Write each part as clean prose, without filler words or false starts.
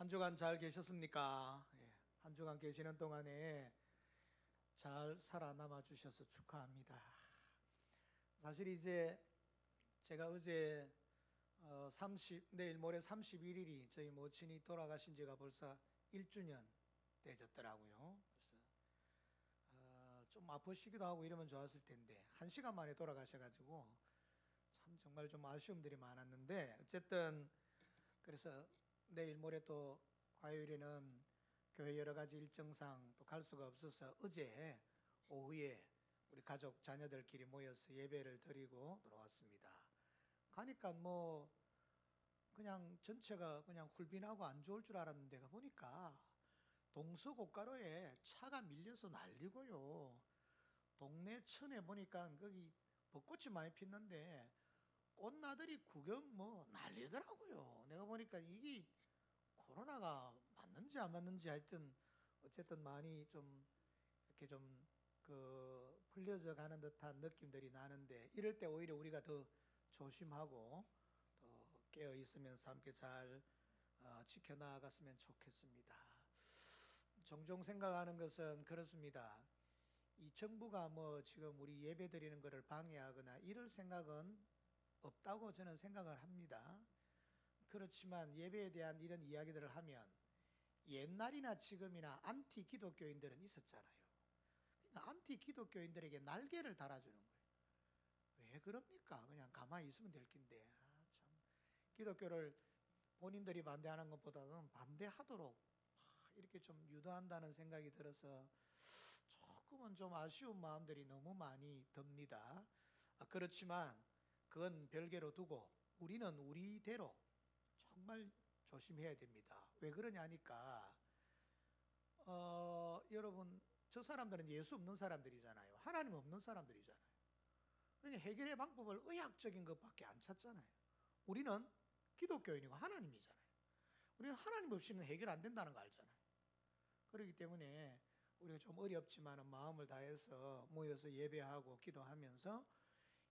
한 주간 잘 계셨습니까? 한 주간 계시는 동안에 잘 살아남아 주셔서 축하합니다. 사실 이제 제가 어제 내일 모레 31일이 저희 모친이 돌아가신 지가 벌써 1주년 되셨더라고요. 그래서 좀 아프시기도 하고 이러면 좋았을 텐데 1시간 만에 돌아가셔가지고 참 정말 좀 아쉬움들이 많았는데, 어쨌든 그래서 내일 모레 또 화요일에는 교회 여러 가지 일정상 또 갈 수가 없어서 어제 오후에 우리 가족 자녀들끼리 모여서 예배를 드리고 돌아왔습니다. 가니까 뭐 그냥 전체가 그냥 훌빈하고 안 좋을 줄 알았는데 가보니까 동서고가로에 차가 밀려서 난리고요. 동네 천에 보니까 거기 벚꽃이 많이 피는데 꽃나들이 구경 뭐 난리더라고요. 내가 보니까 이게 코로나가 맞는지 안 맞는지 하여튼 어쨌든 많이 좀 이렇게 좀 풀려져 가는 듯한 느낌들이 나는데, 이럴 때 오히려 우리가 더 조심하고 더 깨어 있으면서 함께 잘 지켜나갔으면 좋겠습니다. 종종 생각하는 것은 그렇습니다. 이 정부가 뭐 지금 우리 예배 드리는 것을 방해하거나 이럴 생각은 없다고 저는 생각을 합니다. 그렇지만 예배에 대한 이런 이야기들을 하면 옛날이나 지금이나 안티 기독교인들은 있었잖아요. 그러니까 안티 기독교인들에게 날개를 달아주는 거예요. 왜 그럽니까? 그냥 가만히 있으면 될 낀데. 참. 기독교를 본인들이 반대하는 것보다는 반대하도록 이렇게 좀 유도한다는 생각이 들어서 조금은 좀 아쉬운 마음들이 너무 많이 듭니다. 그렇지만 그건 별개로 두고 우리는 우리대로 정말 조심해야 됩니다. 왜 그러냐니까 여러분, 저 사람들은 예수 없는 사람들이잖아요. 하나님 없는 사람들이잖아요. 그러니까 해결의 방법을 의학적인 것밖에 안 찾잖아요. 우리는 기독교인이고 하나님이잖아요. 우리는 하나님 없이는 해결 안 된다는 거 알잖아요. 그렇기 때문에 우리가 좀 어렵지만 마음을 다해서 모여서 예배하고 기도하면서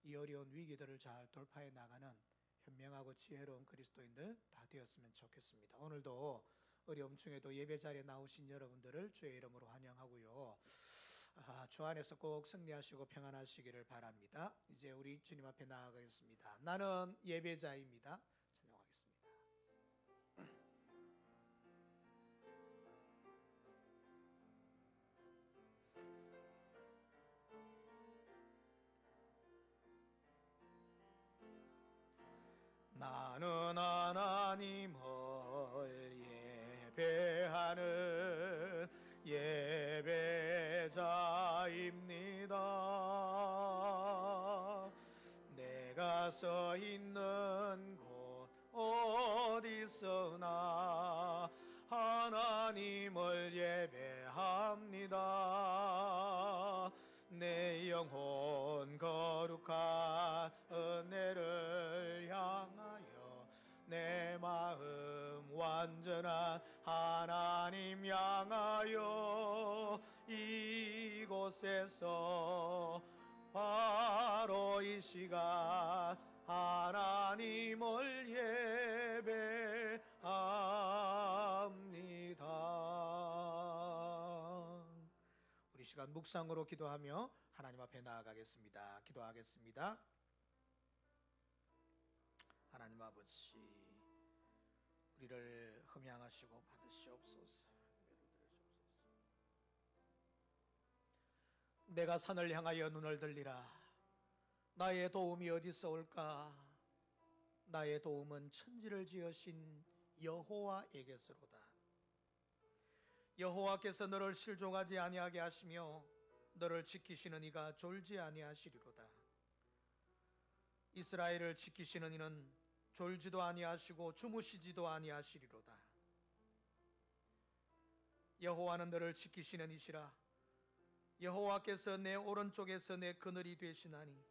이 어려운 위기들을 잘 돌파해 나가는 현명하고 지혜로운 그리스도인들 다 되었으면 좋겠습니다. 오늘도 어려움 중에도 예배 자리에 나오신 여러분들을 주의 이름으로 환영하고요. 주 안에서 꼭 승리하시고 평안하시기를 바랍니다. 이제 우리 주님 앞에 나아가겠습니다. 나는 예배자입니다. 찬양하겠습니다. 나는 하나님을 예배하는 예배자입니다. 내가 서 있는 곳 어디서나 하나님을 예배합니다. 내 영혼 거룩한 은혜를 향하여 내 마음 완전한 하나님 향하여 이곳에서 바로 이 시간 하나님을 예배합니다. 우리 시간 묵상으로 기도하며 하나님 앞에 나아가겠습니다. 기도하겠습니다. 하나님 아버지, 우리를 흠양하시고 받으시옵소서. 내가 산을 향하여 눈을 들리라. 나의 도움이 어디서 올까? 나의 도움은 천지를 지으신 여호와에게서로다. 여호와께서 너를 실족하지 아니하게 하시며 너를 지키시는 이가 졸지 아니하시리로다. 이스라엘을 지키시는 이는 졸지도 아니하시고 주무시지도 아니하시리로다. 여호와는 너를 지키시는 이시라. 여호와께서 내 오른쪽에서 내 그늘이 되시나니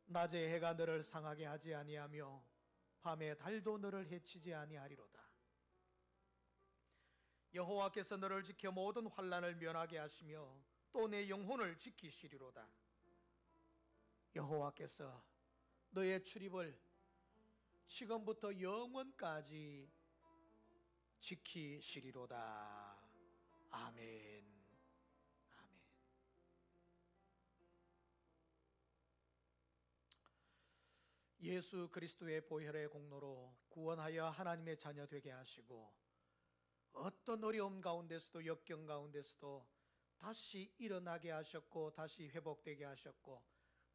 낮에 해가 너를 상하게 하지 아니하며 밤에 달도 너를 해치지 아니하리로다. 여호와께서 너를 지켜 모든 환난을 면하게 하시며 또 내 영혼을 지키시리로다. 여호와께서 너의 출입을 지금부터 영원까지 지키시리로다. 아멘. 아멘. 예수 그리스도의 보혈의 공로로 구원하여 하나님의 자녀 되게 하시고 어떤 어려움 가운데서도 역경 가운데서도 다시 일어나게 하셨고 다시 회복되게 하셨고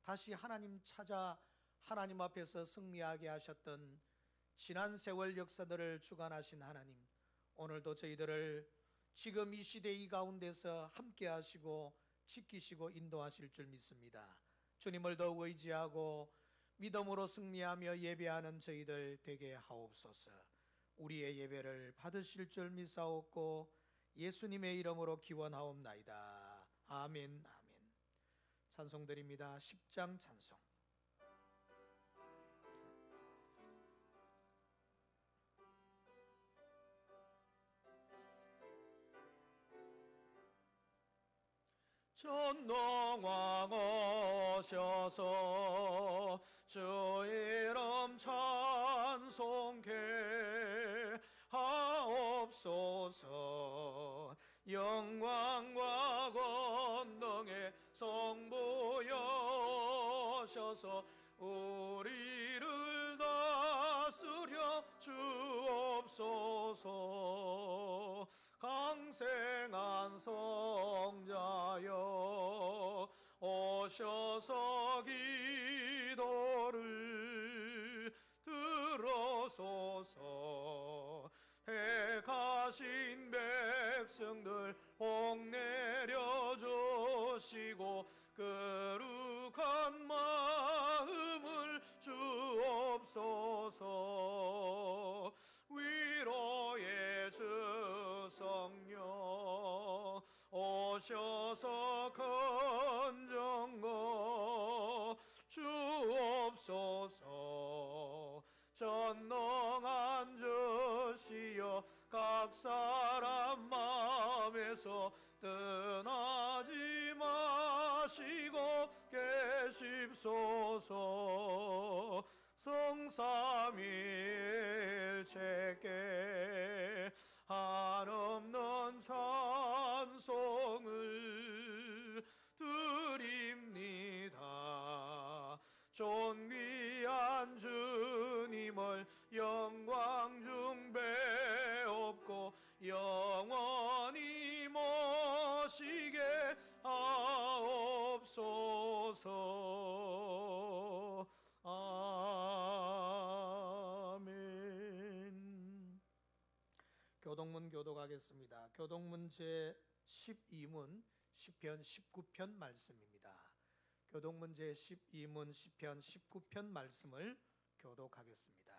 다시 하나님 찾아 하나님 앞에서 승리하게 하셨던 지난 세월 역사들을 주관하신 하나님, 오늘도 저희들을 지금 이 시대 이 가운데서 함께 하시고 지키시고 인도하실 줄 믿습니다. 주님을 더욱 의지하고 믿음으로 승리하며 예배하는 저희들 되게 하옵소서. 우리의 예배를 받으실 줄 믿사옵고 예수님의 이름으로 기원하옵나이다. 아멘. 아멘. 찬송드립니다. 10장 찬송. 전능왕 오셔서 주 이름 찬송케 하옵소서. 영광과 권능의 성부여셔서 우리를 다스려 주옵소서. 강생한 성자여 오셔서 기도를 들어소서. 택하신 백성들 복내려 주시고 거룩한 마음을 주옵소서. 위로의 주 성령 오셔서 건정거 주옵소서. 전능한 주시여 각 사람 마음에서 떠나지 마시고 계십소서. 성삼일체께 한없는 찬송을 드립니다. 존귀한 주님을 영광 중배옵고 영원히 모시게 하옵소서. 아멘. 교동문 교독하겠습니다. 교동문 제 12문 시편 19편 말씀입니다. 교독문 제 12문 시편 19편 말씀을 교독하겠습니다.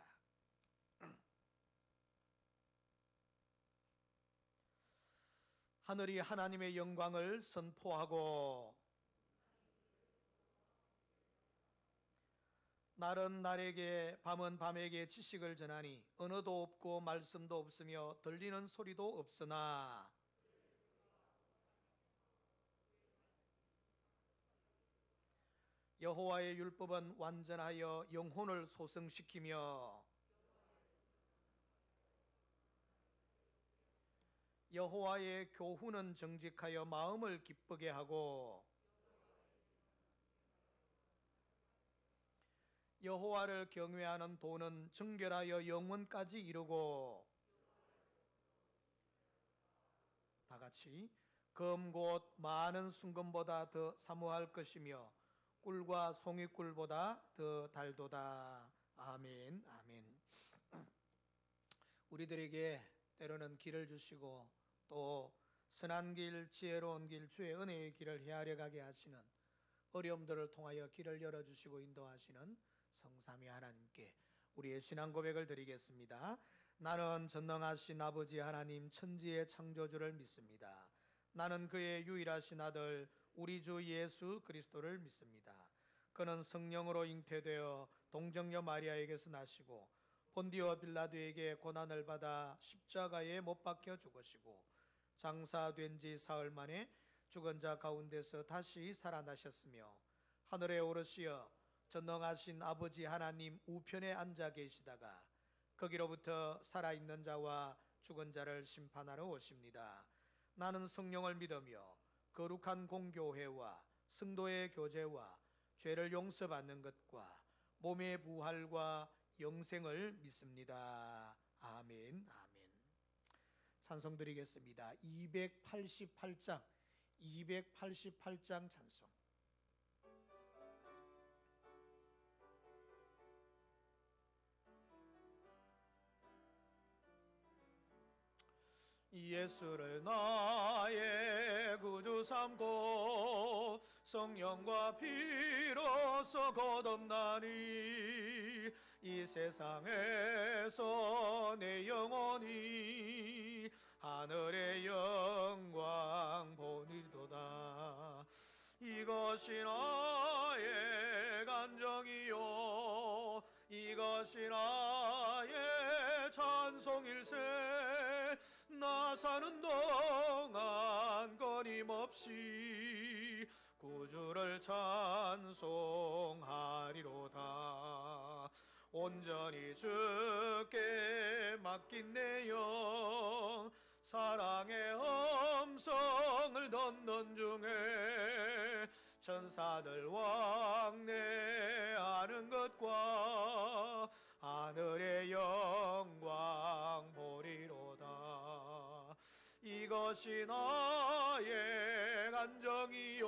하늘이 하나님의 영광을 선포하고 날은 날에게 밤은 밤에게 지식을 전하니 언어도 없고 말씀도 없으며 들리는 소리도 없으나 여호와의 율법은 완전하여 영혼을 소성시키며 여호와의 교훈은 정직하여 마음을 기쁘게 하고 여호와를 경외하는 도는 정결하여 영원까지 이르고 다같이 검 곧 많은 순금보다 더 사모할 것이며 꿀과 송이꿀보다 더 달도다. 아멘. 아멘. 우리들에게 때로는 길을 주시고 또 선한 길, 지혜로운 길, 주의 은혜의 길을 헤아려 가게 하시는 어려움들을 통하여 길을 열어주시고 인도하시는 성삼위 하나님께 우리의 신앙 고백을 드리겠습니다. 나는 전능하신 아버지 하나님 천지의 창조주를 믿습니다. 나는 그의 유일하신 아들 우리 주 예수 그리스도를 믿습니다. 그는 성령으로 잉태되어 동정녀 마리아에게서 나시고 본디오 빌라도에게 고난을 받아 십자가에 못 박혀 죽으시고 장사된 지 사흘 만에 죽은 자 가운데서 다시 살아나셨으며 하늘에 오르시어 전능하신 아버지 하나님 우편에 앉아 계시다가 거기로부터 살아있는 자와 죽은 자를 심판하러 오십니다. 나는 성령을 믿으며 거룩한 공교회와 성도의 교제와 죄를 용서받는 것과 몸의 부활과 영생을 믿습니다. 아멘. 아멘. 찬송 드리겠습니다. 288장 찬송. 예수를 나의 구주 삼고 성령과 피로써 거듭나니 이 세상에서 내 영혼이 하늘의 영광 보리도다. 이것이 나의 간정이요 이것이 나의 찬송일세. 나 사는 동안 끊임없이 구주를 찬송하리로다. 온전히 주께 맡긴 내 영 사랑의 음성을 듣는 중에 천사들 왕래하는 것과 하늘의 영광 보리로다. 이것이 나의 간정이요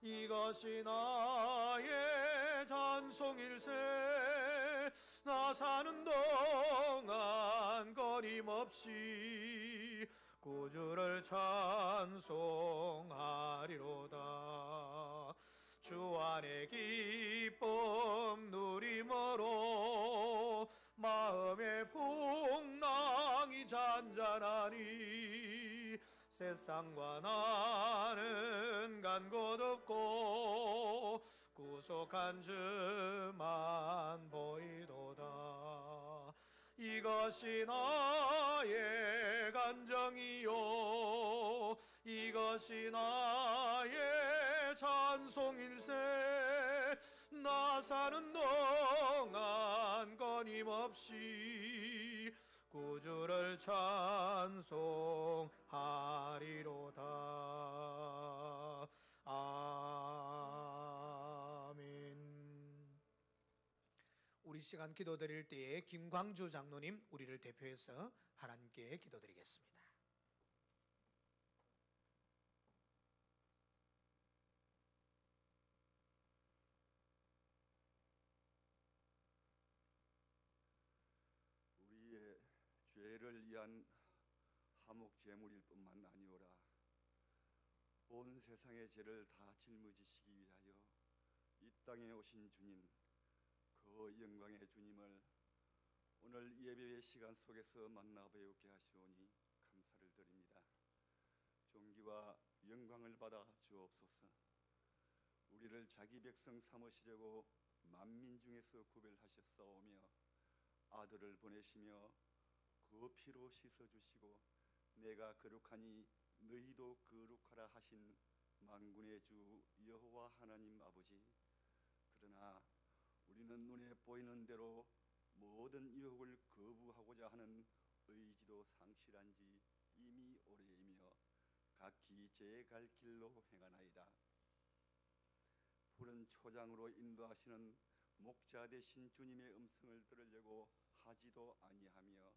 이것이 나의 찬송일세. 나 사는 동안 끊임없이 구주를 찬송하리로다. 주 안에 기쁨 누림으로 마음의 풍랑이 잔잔하니 세상과 나는 간 곳 없고 구속한 주만 보이도다. 이것이 나의 간정이요 이것이 나의 찬송일세. 나 사는 동안 끊임없이 구주를 찬송하리로다. 아멘. 우리 시간 기도드릴 때에 김광주 장로님 우리를 대표해서 하나님께 기도드리겠습니다. 우리의 죄를 위한 화목 제물일 뿐만 아니오라. 온 세상의 죄를 다 짊어지시기 위하여 이 땅에 오신 주님, 그 영광의 주님을 오늘 예배의 시간 속에서 만나 배우게 하시오니 감사를 드립니다. 존귀와 영광을 받아 주옵소서. 우리를 자기 백성 삼으시려고 만민 중에서 구별하셨사오며 아들을 보내시며 그 피로 씻어주시고 내가 거룩하니 너희도 거룩하라 하신 만군의 주 여호와 하나님 아버지, 그러나 우리는 눈에 보이는 대로 모든 유혹을 거부하고자 하는 의지도 상실한 지 이미 오래이며 각기 제 갈 길로 행하나이다. 푸른 초장으로 인도하시는 목자 되신 주님의 음성을 들으려고 하지도 아니하며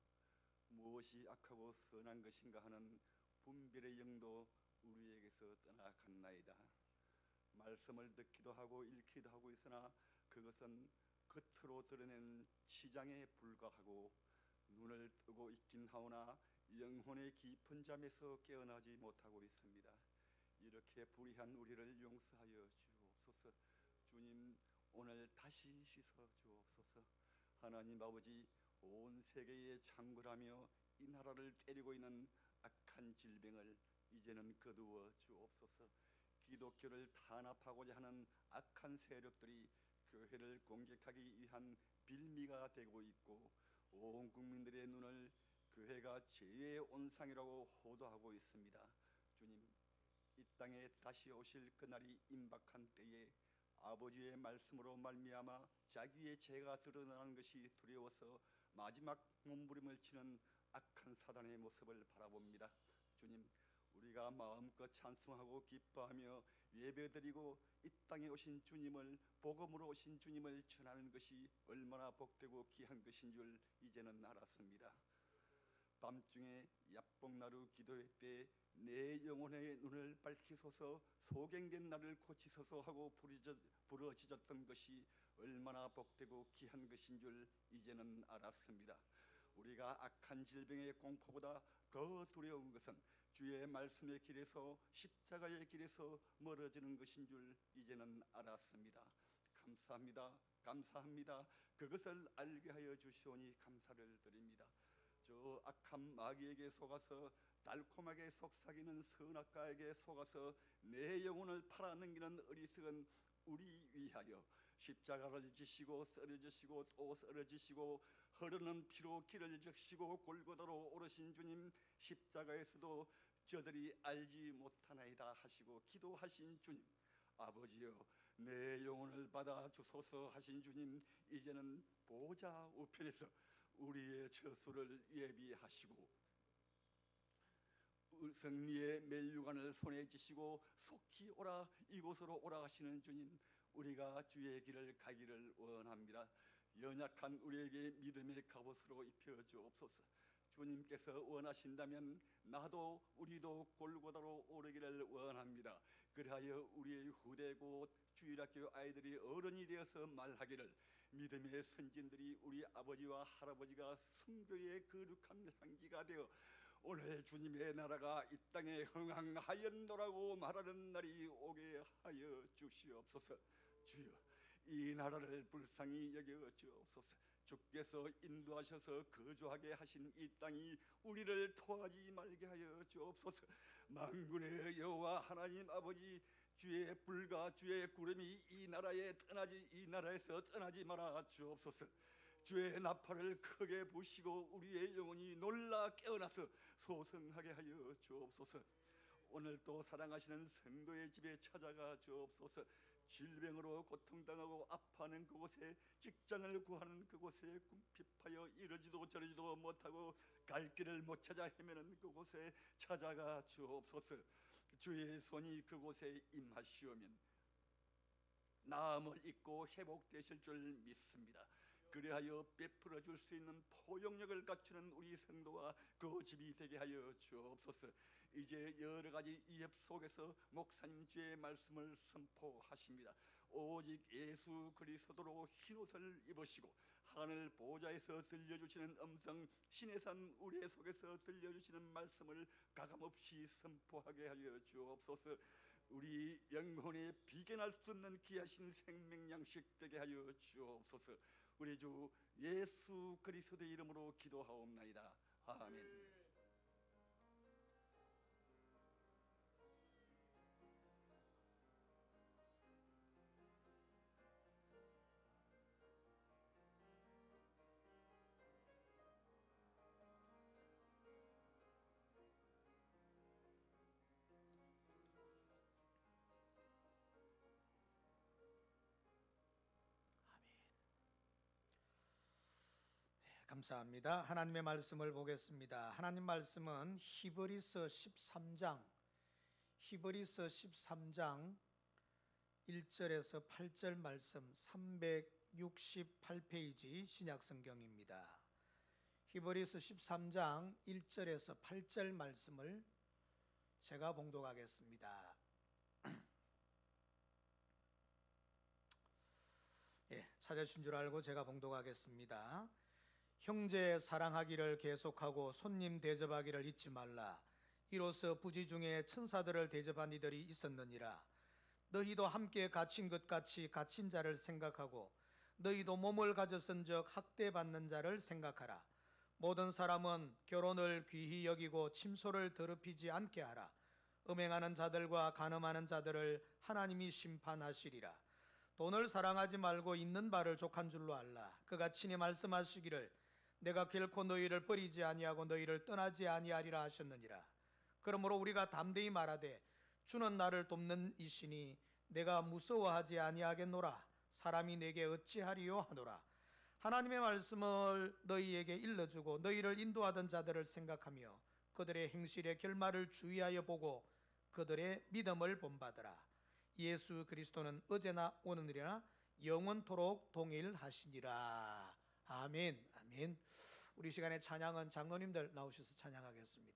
무엇이 악하고 선한 것인가 하는 분별의 영도 우리에게서 떠나갔나이다. 말씀을 듣기도 하고 읽기도 하고 있으나 그것은 겉으로 드러내는 치장에 불과하고 눈을 뜨고 있긴 하오나 영혼의 깊은 잠에서 깨어나지 못하고 있습니다. 이렇게 불의한 우리를 용서하여 주옵소서. 주님, 오늘 다시 씻어 주옵소서. 하나님 아버지, 온 세계에 창궐하며 이 나라를 때리고 있는 악한 질병을 이제는 거두어 주옵소서. 기독교를 탄압하고자 하는 악한 세력들이 교회를 공격하기 위한 빌미가 되고 있고 온 국민들의 눈을 교회가 죄의 온상이라고 호도하고 있습니다. 주님, 이 땅에 다시 오실 그날이 임박한 때에 아버지의 말씀으로 말미암아 자기의 죄가 드러나는 것이 두려워서 마지막 몸부림을 치는 악한 사단의 모습을 바라봅니다. 주님, 우리가 마음껏 찬송하고 기뻐하며 예배드리고 이 땅에 오신 주님을, 복음으로 오신 주님을 전하는 것이 얼마나 복되고 귀한 것인 줄 이제는 알았습니다. 밤중에 야복나루 기도회 때 내 영혼의 눈을 밝히소서, 소경된 나를 고치소서 하고 부르짖었던 것이 얼마나 복되고 귀한 것인 줄 이제는 알았습니다. 우리가 악한 질병의 공포보다 더 두려운 것은 주의 말씀의 길에서, 십자가의 길에서 멀어지는 것인 줄 이제는 알았습니다. 감사합니다. 감사합니다. 그것을 알게 하여 주시오니 감사를 드립니다. 저 악한 마귀에게 속아서 달콤하게 속삭이는 선악과에게 속아서 내 영혼을 팔아넘기는 어리석은 우리 위하여 십자가를 지시고 쓰러지시고 또 쓰러지시고 흐르는 피로 길을 적시고 골고다로 오르신 주님, 십자가에서도 저들이 알지 못하나이다 하시고 기도하신 주님, 아버지여 내 영혼을 받아 주소서 하신 주님, 이제는 보좌 우편에서 우리의 처소를 예비하시고 승리의 멜류관을 손에 쥐시고 속히 오라, 이곳으로 오라 하시는 주님, 우리가 주의 길을 가기를 원합니다. 연약한 우리에게 믿음의 갑옷으로 입혀 주옵소서. 주님께서 원하신다면 나도 우리도 골고다로 오르기를 원합니다. 그리하여 우리의 후대 곧 주일학교 아이들이 어른이 되어서 말하기를, 믿음의 선진들이 우리 아버지와 할아버지가 순교의 거룩한 향기가 되어 오늘 주님의 나라가 이 땅에 흥황하였노라고 말하는 날이 오게 하여 주시옵소서. 주여, 이 나라를 불쌍히 여겨 주옵소서. 주께서 인도하셔서 거주하게 하신 이 땅이 우리를 토하지 말게 하여 주옵소서. 만군의 여호와 하나님 아버지, 주의 불과 주의 구름이 이 나라에서 떠나지 말아 주옵소서. 주의 나팔을 크게 부시고 우리의 영혼이 놀라 깨어나서 소성하게 하여 주옵소서. 오늘도 사랑하시는 성도의 집에 찾아가 주옵소서. 질병으로 고통당하고 아파하는 그곳에, 직장을 구하는 그곳에, 궁핍하여 이러지도 저러지도 못하고 갈 길을 못 찾아 헤매는 그곳에 찾아가 주옵소서. 주의 손이 그곳에 임하시오면 나음을 잊고 회복되실 줄 믿습니다. 그리하여 베풀어 줄 수 있는 포용력을 갖추는 우리 성도와 그 집이 되게 하여 주옵소서. 이제 여러 가지 이협 속에서 목사님 주의 말씀을 선포하십니다. 오직 예수 그리스도로 흰옷을 입으시고 하늘 보좌에서 들려주시는 음성, 신의 산 우리 속에서 들려주시는 말씀을 가감없이 선포하게 하여 주옵소서. 우리 영혼에 비견할 수 없는 귀하신 생명 양식 되게 하여 주옵소서. 우리 주 예수 그리스도의 이름으로 기도하옵나이다. 아멘. 감사합니다. 하나님의 말씀을 보겠습니다. 하나님 말씀은 히브리서 13장 1절에서 8절 말씀, 368페이지 신약성경입니다. 히브리서 13장 1절에서 8절 말씀을 제가 봉독하겠습니다. 찾으신 줄 알고 제가 봉독하겠습니다. 형제 사랑하기를 계속하고 손님 대접하기를 잊지 말라. 이로써 부지 중에 천사들을 대접한 이들이 있었느니라. 너희도 함께 갇힌 것 같이 갇힌 자를 생각하고 너희도 몸을 가졌은즉 학대받는 자를 생각하라. 모든 사람은 결혼을 귀히 여기고 침소를 더럽히지 않게 하라. 음행하는 자들과 간음하는 자들을 하나님이 심판하시리라. 돈을 사랑하지 말고 있는 바를 족한 줄로 알라. 그가 친히 말씀하시기를 내가 결코 너희를 버리지 아니하고 너희를 떠나지 아니하리라 하셨느니라. 그러므로 우리가 담대히 말하되 주는 나를 돕는 이시니 내가 무서워하지 아니하겠노라. 사람이 내게 어찌하리요 하노라. 하나님의 말씀을 너희에게 일러주고 너희를 인도하던 자들을 생각하며 그들의 행실의 결말을 주의하여 보고 그들의 믿음을 본받으라. 예수 그리스도는 어제나 오늘이나 영원토록 동일하시니라. 아멘. 아멘. 우리 시간의 찬양은 장로님들 나오셔서 찬양하겠습니다.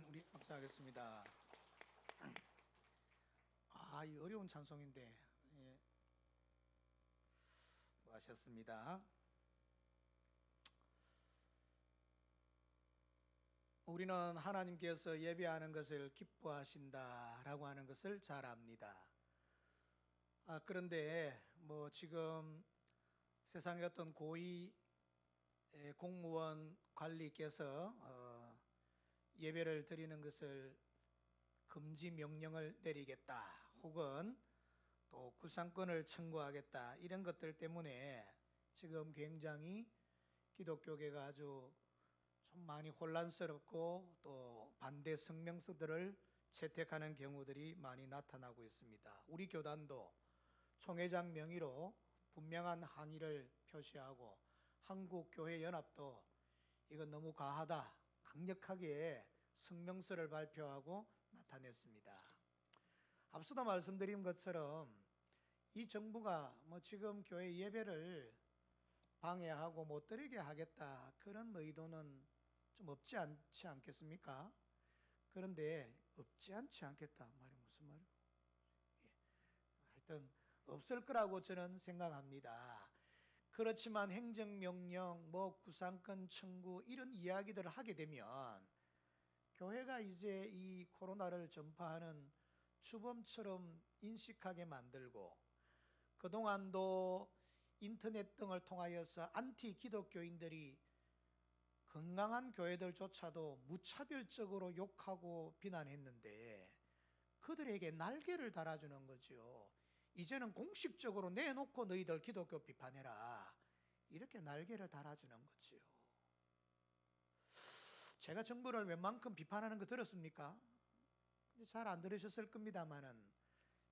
우리 박수하겠습니다. 이 어려운 찬송인데. 예. 수고하셨습니다. 우리는 하나님께서 예배하는 것을 기뻐하신다라고 하는 것을 잘 압니다. 그런데 지금 세상의 어떤 고위 공무원 관리께서 예배를 드리는 것을 금지 명령을 내리겠다, 혹은 또 구상권을 청구하겠다, 이런 것들 때문에 지금 굉장히 기독교계가 아주 좀 많이 혼란스럽고 또 반대 성명서들을 채택하는 경우들이 많이 나타나고 있습니다. 우리 교단도 총회장 명의로 분명한 항의를 표시하고, 한국교회연합도 이건 너무 과하다, 강력하게 성명서를 발표하고 나타냈습니다. 앞서도 말씀드린 것처럼 이 정부가 지금 교회 예배를 방해하고 못 드리게 하겠다, 그런 의도는 좀 없지 않지 않겠습니까? 그런데 없지 않지 않겠다 말이 무슨 말이에요? 하여튼 없을 거라고 저는 생각합니다. 그렇지만 행정명령, 구상권 청구, 이런 이야기들을 하게 되면 교회가 이제 이 코로나를 전파하는 주범처럼 인식하게 만들고, 그동안도 인터넷 등을 통하여서 안티 기독교인들이 건강한 교회들조차도 무차별적으로 욕하고 비난했는데 그들에게 날개를 달아주는 거죠. 이제는 공식적으로 내놓고 너희들 기독교 비판해라, 이렇게 날개를 달아주는 거지요. 제가 정부를 웬만큼 비판하는 거 들었습니까? 잘 안 들으셨을 겁니다만은,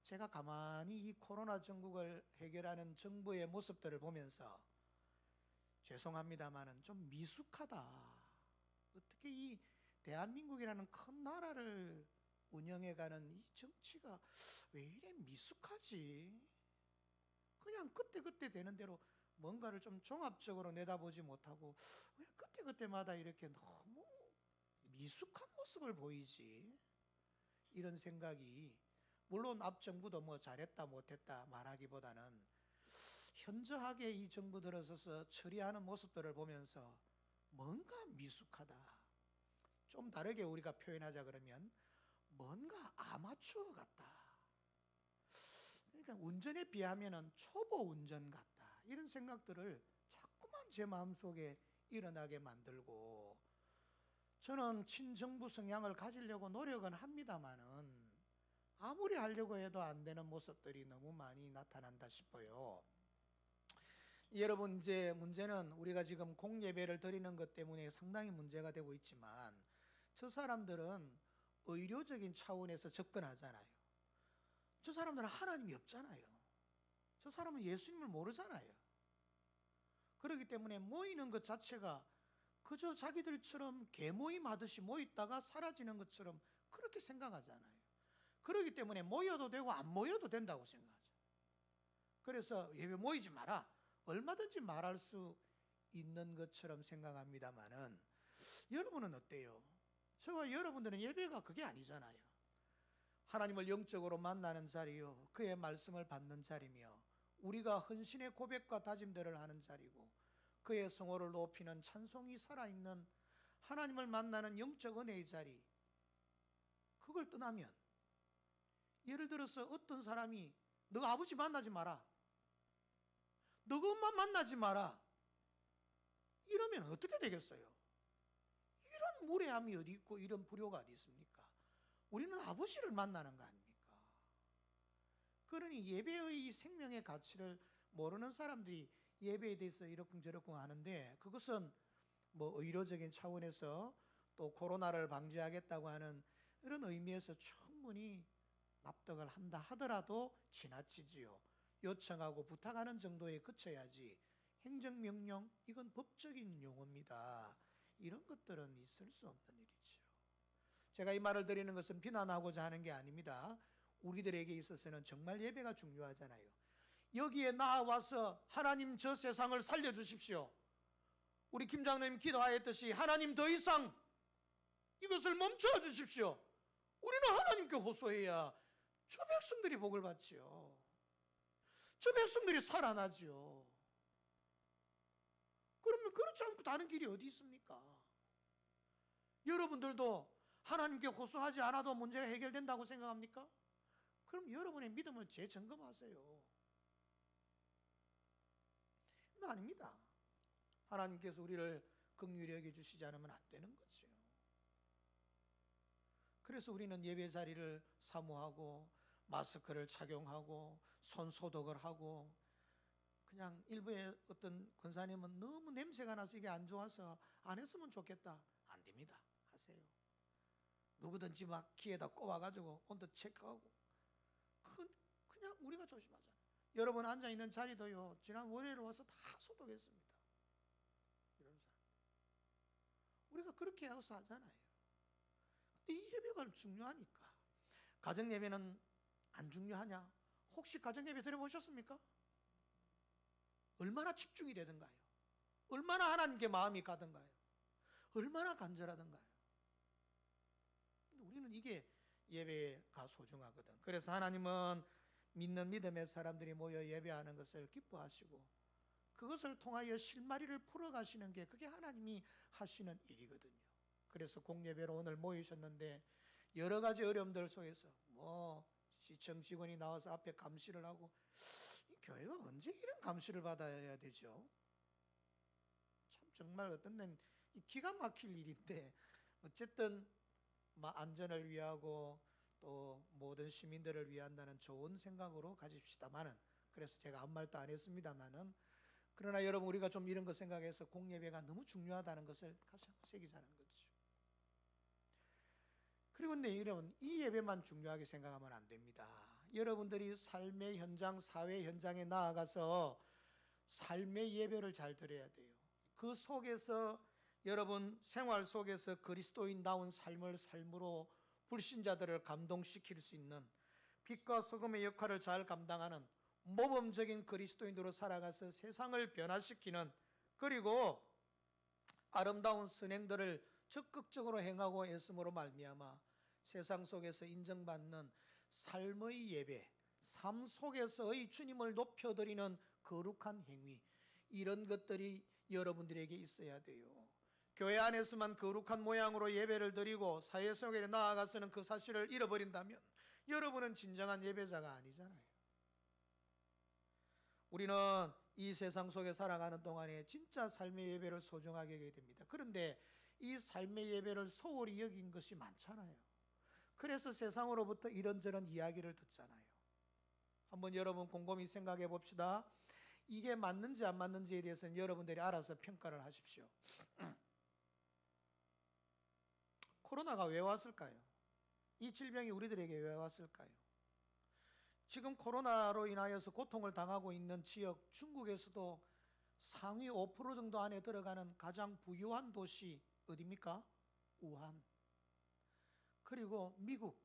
제가 가만히 이 코로나 전국을 해결하는 정부의 모습들을 보면서 죄송합니다만은 좀 미숙하다. 어떻게 이 대한민국이라는 큰 나라를 운영해가는 이 정치가 왜 이래 미숙하지? 그냥 그때그때 되는 대로 뭔가를 좀 종합적으로 내다보지 못하고 왜 그때그때마다 이렇게 너무 미숙한 모습을 보이지? 이런 생각이, 물론 앞 정부도 잘했다 못했다 말하기보다는 현저하게 이 정부 들어서서 처리하는 모습들을 보면서 뭔가 미숙하다, 좀 다르게 우리가 표현하자 그러면 뭔가 아마추어 같다, 그러니까 운전에 비하면 초보 운전 같다, 이런 생각들을 자꾸만 제 마음속에 일어나게 만들고, 저는 친정부 성향을 가지려고 노력은 합니다만은 아무리 하려고 해도 안 되는 모습들이 너무 많이 나타난다 싶어요. 여러분, 이제 문제는 우리가 지금 공예배를 드리는 것 때문에 상당히 문제가 되고 있지만, 저 사람들은 의료적인 차원에서 접근하잖아요. 저 사람들은 하나님이 없잖아요. 저 사람은 예수님을 모르잖아요. 그렇기 때문에 모이는 것 자체가 그저 자기들처럼 개모임 하듯이 모였다가 사라지는 것처럼 그렇게 생각하잖아요. 그렇기 때문에 모여도 되고 안 모여도 된다고 생각하죠. 그래서 예배 모이지 마라, 얼마든지 말할 수 있는 것처럼 생각합니다만은, 여러분은 어때요? 저와 여러분들은 예배가 그게 아니잖아요. 하나님을 영적으로 만나는 자리요, 그의 말씀을 받는 자리며, 우리가 헌신의 고백과 다짐들을 하는 자리고, 그의 성호를 높이는 찬송이 살아있는 하나님을 만나는 영적 은혜의 자리, 그걸 떠나면, 예를 들어서 어떤 사람이 너가 아버지 만나지 마라, 너가 엄마 만나지 마라, 이러면 어떻게 되겠어요? 이런 무례함이 어디 있고 이런 불효가 어디 있습니까? 우리는 아버지를 만나는 거 아닙니까? 그러니 예배의 생명의 가치를 모르는 사람들이 예배에 대해서 이러쿵저러쿵 하는데, 그것은 의료적인 차원에서 또 코로나를 방지하겠다고 하는 이런 의미에서 충분히 납득을 한다 하더라도 지나치지요. 요청하고 부탁하는 정도에 그쳐야지, 행정명령, 이건 법적인 용어입니다. 이런 것들은 있을 수 없는 일이죠. 제가 이 말을 드리는 것은 비난하고자 하는 게 아닙니다. 우리들에게 있어서는 정말 예배가 중요하잖아요. 여기에 나와서 하나님 저 세상을 살려주십시오, 우리 김 장로님 기도하였듯이 하나님 더 이상 이것을 멈춰 주십시오, 우리는 하나님께 호소해야 저 백성들이 복을 받지요. 저 백성들이 살아나지요. 그러면 그렇지 않고 다른 길이 어디 있습니까? 여러분들도 하나님께 호소하지 않아도 문제가 해결된다고 생각합니까? 그럼 여러분의 믿음을 재점검하세요. 아닙니다. 하나님께서 우리를 긍휼히 여겨주시지 않으면 안 되는 거죠. 그래서 우리는 예배 자리를 사모하고 마스크를 착용하고 손 소독을 하고, 그냥 일부의 어떤 권사님은 너무 냄새가 나서 이게 안 좋아서 안 했으면 좋겠다. 안 됩니다. 하세요. 누구든지 막 귀에다 꼽아가지고 온도 체크하고, 그냥 우리가 조심하잖아요. 여러분 앉아있는 자리도요, 지난 월요일에 와서 다 소독했습니다. 이런 사람 우리가 그렇게 해서 하잖아요. 근데 이 예배가 중요하니까. 가정 예배는 안 중요하냐? 혹시 가정 예배 드려보셨습니까? 얼마나 집중이 되던가요? 얼마나 하나님께 마음이 가던가요? 얼마나 간절하던가요? 우리는 이게 예배가 소중하거든. 그래서 하나님은 믿는 믿음의 사람들이 모여 예배하는 것을 기뻐하시고, 그것을 통하여 실마리를 풀어가시는 게, 그게 하나님이 하시는 일이거든요. 그래서 공예배로 오늘 모이셨는데, 여러 가지 어려움들 속에서 시청 직원이 나와서 앞에 감시를 하고, 이 교회가 언제 이런 감시를 받아야 되죠? 참 정말 어떤 데는 기가 막힐 일인데, 어쨌든 안전을 위하고 또 모든 시민들을 위한다는 좋은 생각으로 가집시다마는, 그래서 제가 아무 말도 안 했습니다마는, 그러나 여러분 우리가 좀 이런 거 생각해서 공예배가 너무 중요하다는 것을 다시 한번 새기자는 거죠. 그리고 여러분, 이 예배만 중요하게 생각하면 안 됩니다. 여러분들이 삶의 현장, 사회 현장에 나아가서 삶의 예배를 잘 드려야 돼요. 그 속에서 여러분 생활 속에서 그리스도인다운 삶을 삶으로 불신자들을 감동시킬 수 있는, 빛과 소금의 역할을 잘 감당하는 모범적인 그리스도인으로 살아가서 세상을 변화시키는, 그리고 아름다운 선행들을 적극적으로 행하고 애씀으로 말미암아 세상 속에서 인정받는 삶의 예배, 삶 속에서의 주님을 높여드리는 거룩한 행위, 이런 것들이 여러분들에게 있어야 돼요. 교회 안에서만 거룩한 모양으로 예배를 드리고 사회 속에 나아가서는 그 사실을 잃어버린다면 여러분은 진정한 예배자가 아니잖아요. 우리는 이 세상 속에 살아가는 동안에 진짜 삶의 예배를 소중하게 하게 됩니다. 그런데 이 삶의 예배를 소홀히 여긴 것이 많잖아요. 그래서 세상으로부터 이런저런 이야기를 듣잖아요. 한번 여러분 곰곰이 생각해 봅시다. 이게 맞는지 안 맞는지에 대해서는 여러분들이 알아서 평가를 하십시오. 코로나가 왜 왔을까요? 이 질병이 우리들에게 왜 왔을까요? 지금 코로나로 인하여서 고통을 당하고 있는 지역, 중국에서도 상위 5% 정도 안에 들어가는 가장 부유한 도시 어디입니까? 우한. 그리고 미국,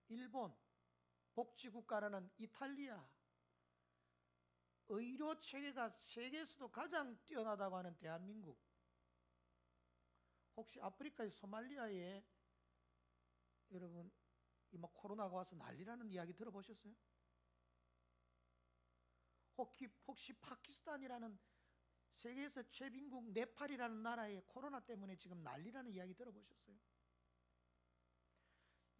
일본, 복지국가라는 이탈리아, 의료 체계가 세계에서도 가장 뛰어나다고 하는 대한민국, 혹시 아프리카의 소말리아에 여러분 코로나가 와서 난리라는 이야기 들어보셨어요? 혹시 파키스탄이라는 세계에서 최빈국 네팔이라는 나라에 코로나 때문에 지금 난리라는 이야기 들어보셨어요?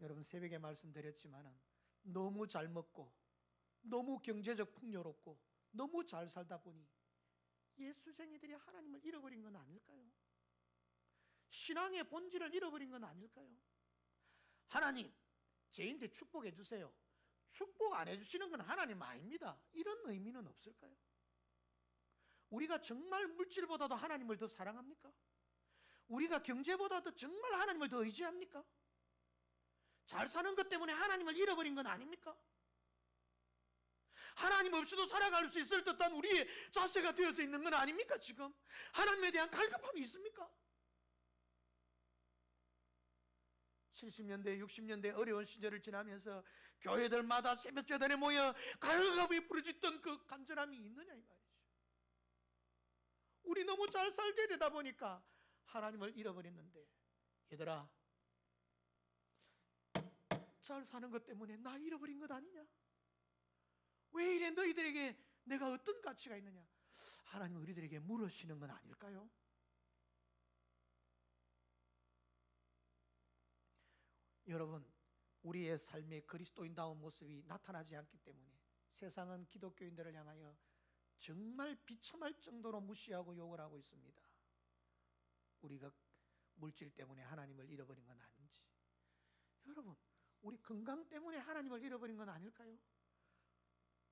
여러분 새벽에 말씀드렸지만은 너무 잘 먹고 너무 경제적 풍요롭고 너무 잘 살다 보니 예수쟁이들이 하나님을 잃어버린 건 아닐까요? 신앙의 본질을 잃어버린 건 아닐까요? 하나님, 저희한테 축복해 주세요. 축복 안 해주시는 건 하나님 아닙니다. 이런 의미는 없을까요? 우리가 정말 물질보다도 하나님을 더 사랑합니까? 우리가 경제보다도 정말 하나님을 더 의지합니까? 잘 사는 것 때문에 하나님을 잃어버린 건 아닙니까? 하나님 없이도 살아갈 수 있을 듯한 우리의 자세가 되어져 있는 건 아닙니까? 지금 하나님에 대한 갈급함이 있습니까? 70년대, 60년대 어려운 시절을 지나면서 교회들마다 새벽제단에 모여 갈급이 부르짖던 그 간절함이 있느냐 이 말이죠. 우리 너무 잘 살게 되다 보니까 하나님을 잃어버렸는데, 얘들아 잘 사는 것 때문에 나 잃어버린 것 아니냐? 왜 이래 너희들에게 내가 어떤 가치가 있느냐? 하나님 우리들에게 물으시는 건 아닐까요? 여러분, 우리의 삶의 그리스도인다운 모습이 나타나지 않기 때문에 세상은 기독교인들을 향하여 정말 비참할 정도로 무시하고 욕을 하고 있습니다. 우리가 물질 때문에 하나님을 잃어버린 건 아닌지. 여러분, 우리 건강 때문에 하나님을 잃어버린 건 아닐까요?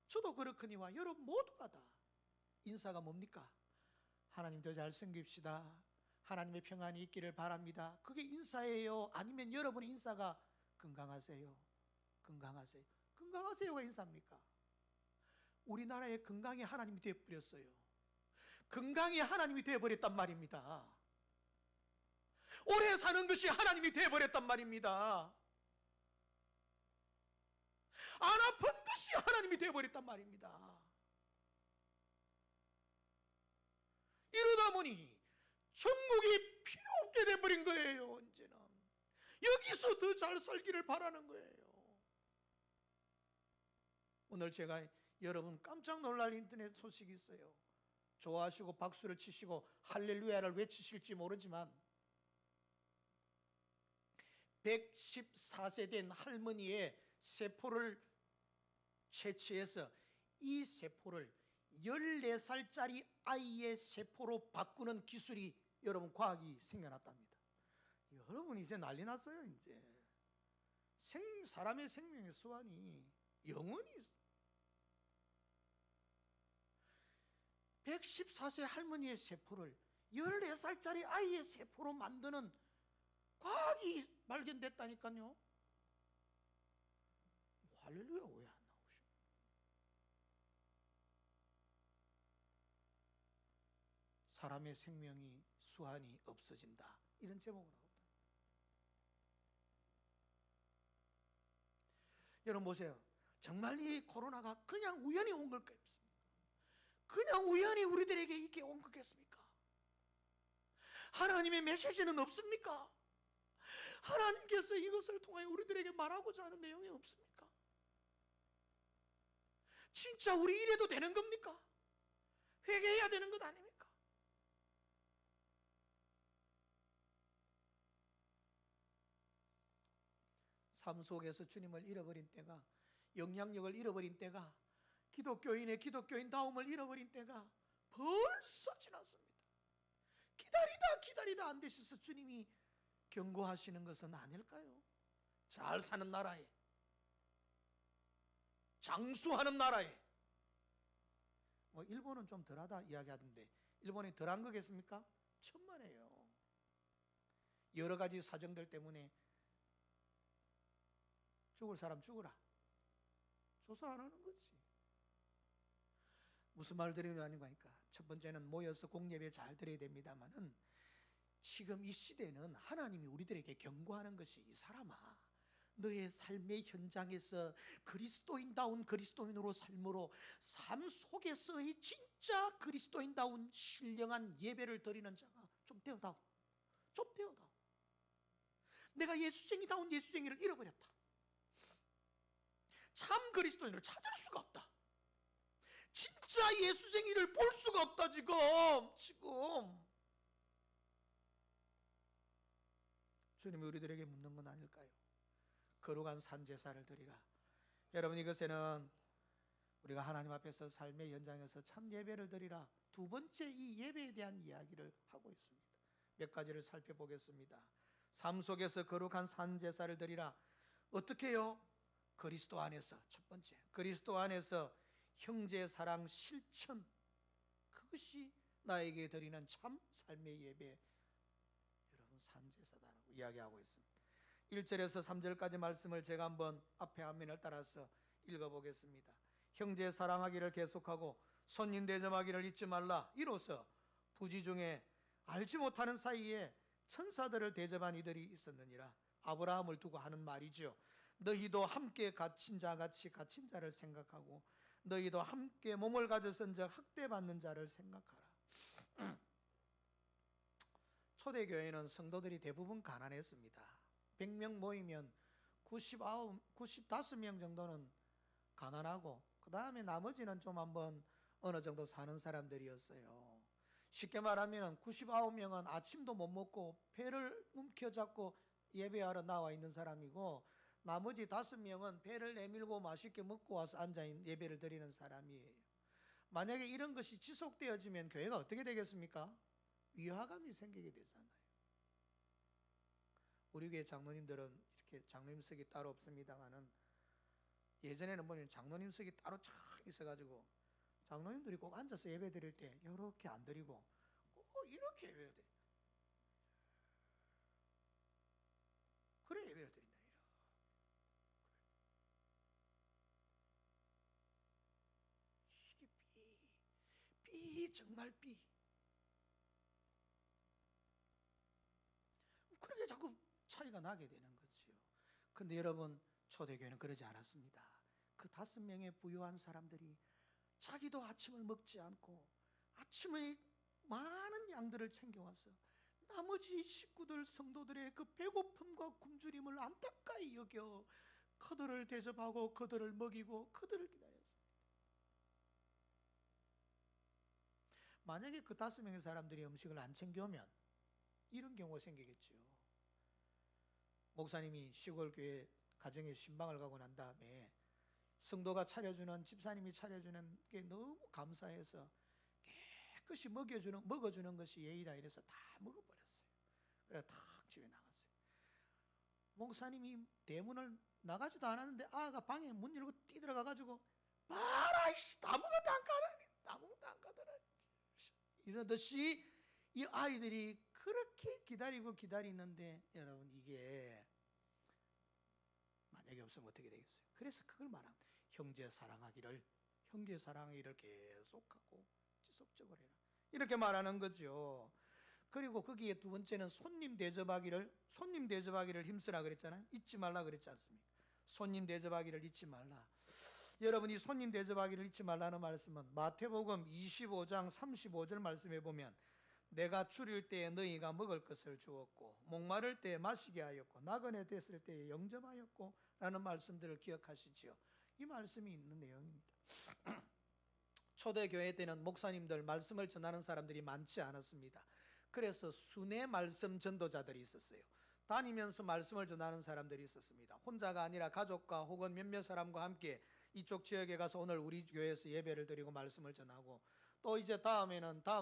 저도 그렇거니와 여러분 모두가 다 인사가 뭡니까? 하나님 더 잘생깁시다. 하나님의 평안이 있기를 바랍니다. 그게 인사예요? 아니면 여러분의 인사가 건강하세요? 건강하세요? 건강하세요가 인사입니까? 우리나라의 건강이 하나님이 되어버렸어요. 건강이 하나님이 되어버렸단 말입니다. 오래 사는 것이 하나님이 되어버렸단 말입니다. 안 아픈 것이 하나님이 되어버렸단 말입니다. 이러다 보니 천국이 필요 없게 돼버린 거예요. 이제는 여기서 더 잘 살기를 바라는 거예요. 오늘 제가 여러분 깜짝 놀랄 인터넷 소식이 있어요. 좋아하시고 박수를 치시고 할렐루야를 외치실지 모르지만 114세 된 할머니의 세포를 채취해서 이 세포를 14살짜리 아이의 세포로 바꾸는 기술이 여러분 과학이 생겨났답니다. 여러분 이제 난리 났어요. 이제 사람의 생명의 수완이 영원히 114세 할머니의 세포를 14살짜리 아이의 세포로 만드는 과학이 발견됐다니까요. 할렐루야 왜 안 나오시오? 사람의 생명이 수완이 없어진다, 이런 제목을 하고. 여러분 보세요. 정말 이 코로나가 그냥 우연히 온 걸까요? 그냥 우연히 우리들에게 이게 온 거겠습니까? 하나님의 메시지는 없습니까? 하나님께서 이것을 통하여 우리들에게 말하고자 하는 내용이 없습니까? 진짜 우리 이래도 되는 겁니까? 회개해야 되는 것 아닙니까? 삶 속에서 주님을 잃어버린 때가, 영향력을 잃어버린 때가, 기독교인의 기독교인다움을 잃어버린 때가 벌써 지났습니다. 기다리다 안 되셔서 주님이 경고하시는 것은 아닐까요? 잘 사는 나라에, 장수하는 나라에, 일본은 좀 덜하다 이야기하던데 일본이 덜한 거겠습니까? 천만에요. 여러 가지 사정들 때문에 죽을 사람 죽으라, 조사 안 하는 거지. 무슨 말 드리려는 거니까, 첫 번째는 모여서 공예배 잘 드려야 됩니다만은, 지금 이 시대는 하나님이 우리들에게 경고하는 것이, 이 사람아, 너의 삶의 현장에서 그리스도인다운 그리스도인으로 삶으로 삶 속에서의 진짜 그리스도인다운 신령한 예배를 드리는 자가 좀 되어다오. 좀 되어다오. 내가 예수쟁이다운 예수쟁이를 잃어버렸다. 참 그리스도인을 찾을 수가 없다. 진짜 예수쟁이를 볼 수가 없다. 지금 주님이 우리들에게 묻는 건 아닐까요? 거룩한 산제사를 드리라. 여러분, 이것에는 우리가 하나님 앞에서 삶의 현장에서 참 예배를 드리라, 두 번째 이 예배에 대한 이야기를 하고 있습니다. 몇 가지를 살펴보겠습니다. 삶 속에서 거룩한 산제사를 드리라. 어떻게 해요? 그리스도 안에서. 첫 번째, 그리스도 안에서 형제 사랑 실천, 그것이 나에게 드리는 참 삶의 예배, 여러분 산제사다라고 이야기하고 있습니다. 1절에서 3절까지 말씀을 제가 한번 앞에 화면을 따라서 읽어보겠습니다. 형제 사랑하기를 계속하고 손님 대접하기를 잊지 말라. 이로써 부지 중에 알지 못하는 사이에 천사들을 대접한 이들이 있었느니라. 아브라함을 두고 하는 말이죠. 너희도 함께 갇힌 자같이 갇힌 자를 생각하고 너희도 함께 몸을 가졌은즉 학대받는 자를 생각하라. 초대교회는 성도들이 대부분 가난했습니다. 100명 모이면 95명 정도는 가난하고 그 다음에 나머지는 좀 한번 어느 정도 사는 사람들이었어요. 쉽게 말하면 99명은 아침도 못 먹고 배를 움켜잡고 예배하러 나와 있는 사람이고, 나머지 5명은 배를 내밀고 맛있게 먹고 와서 앉아 예배를 드리는 사람이에요. 만약에 이런 것이 지속되어지면 교회가 어떻게 되겠습니까? 위화감이 생기게 되잖아요. 우리 교회 장로님들은 이렇게 장로님석이 따로 없습니다만은, 예전에는 보면 장로님석이 따로 쫙 있어가지고 장로님들이 꼭 앉아서 예배 드릴 때 이렇게 안 드리고 꼭 이렇게 예배를 드려요. 그래 예배를 드린다. 이게 삐 정말 삐. 그렇게 자꾸 차이가 나게 되는 거지요. 근데 여러분, 초대교회는 그러지 않았습니다. 그 5명의 부유한 사람들이 자기도 아침을 먹지 않고 아침에 많은 양들을 챙겨와서 나머지 식구들, 성도들의 그 배고픔과 굶주림을 안타까이 여겨 그들을 대접하고 그들을 먹이고 그들을 기다렸습니다. 만약에 그 5명의 사람들이 음식을 안 챙겨오면 이런 경우가 생기겠죠. 목사님이 시골교회 가정에 신방을 가고 난 다음에 성도가 차려주는, 집사님이 차려주는 게 너무 감사해서 깨끗이 먹어주는 것이 예의다 이래서 다 먹어버렸어요. 그래 탁 집에 나갔어요. 목사님이 대문을 나가지도 않았는데 아가 방에 문 열고 뛰들어가가지고 봐라 이씨 아무것도 안 가더니 아무것도 안 가더라 이러듯이 이 아이들이 그렇게 기다리고 기다리는데, 여러분 이게 만약에 없으면 어떻게 되겠어요? 그래서 그걸 말합니다. 형제 사랑하기를 계속하고 지속적으로 해라, 이렇게 말하는 거죠. 그리고 거기에 두 번째는 손님 대접하기를 힘쓰라 그랬잖아요. 잊지 말라 그랬지 않습니까? 손님 대접하기를 잊지 말라. 여러분이 손님 대접하기를 잊지 말라는 말씀은 마태복음 25장 35절 말씀에 보면 내가 줄일 때에 너희가 먹을 것을 주었고 목마를 때에 마시게 하였고 나그네 됐을 때에 영접하였고 라는 말씀들을 기억하시지요. 이 말씀이 있는 내용입니다. 초대교회 때는 목사님들, 말씀을 전하는 사람들이 많지 않았습니다. 그래서 순회 말씀 전도자들이 있었어요. 다니면서 말씀을 전하는 사람들이 있었습니다. 혼자가 아니라 가족과 혹은 몇몇 사람과 함께 이쪽 지역에 가서 오늘 우리 교회에서 예배를 드리고 말씀을 전하고, 또 이제 다음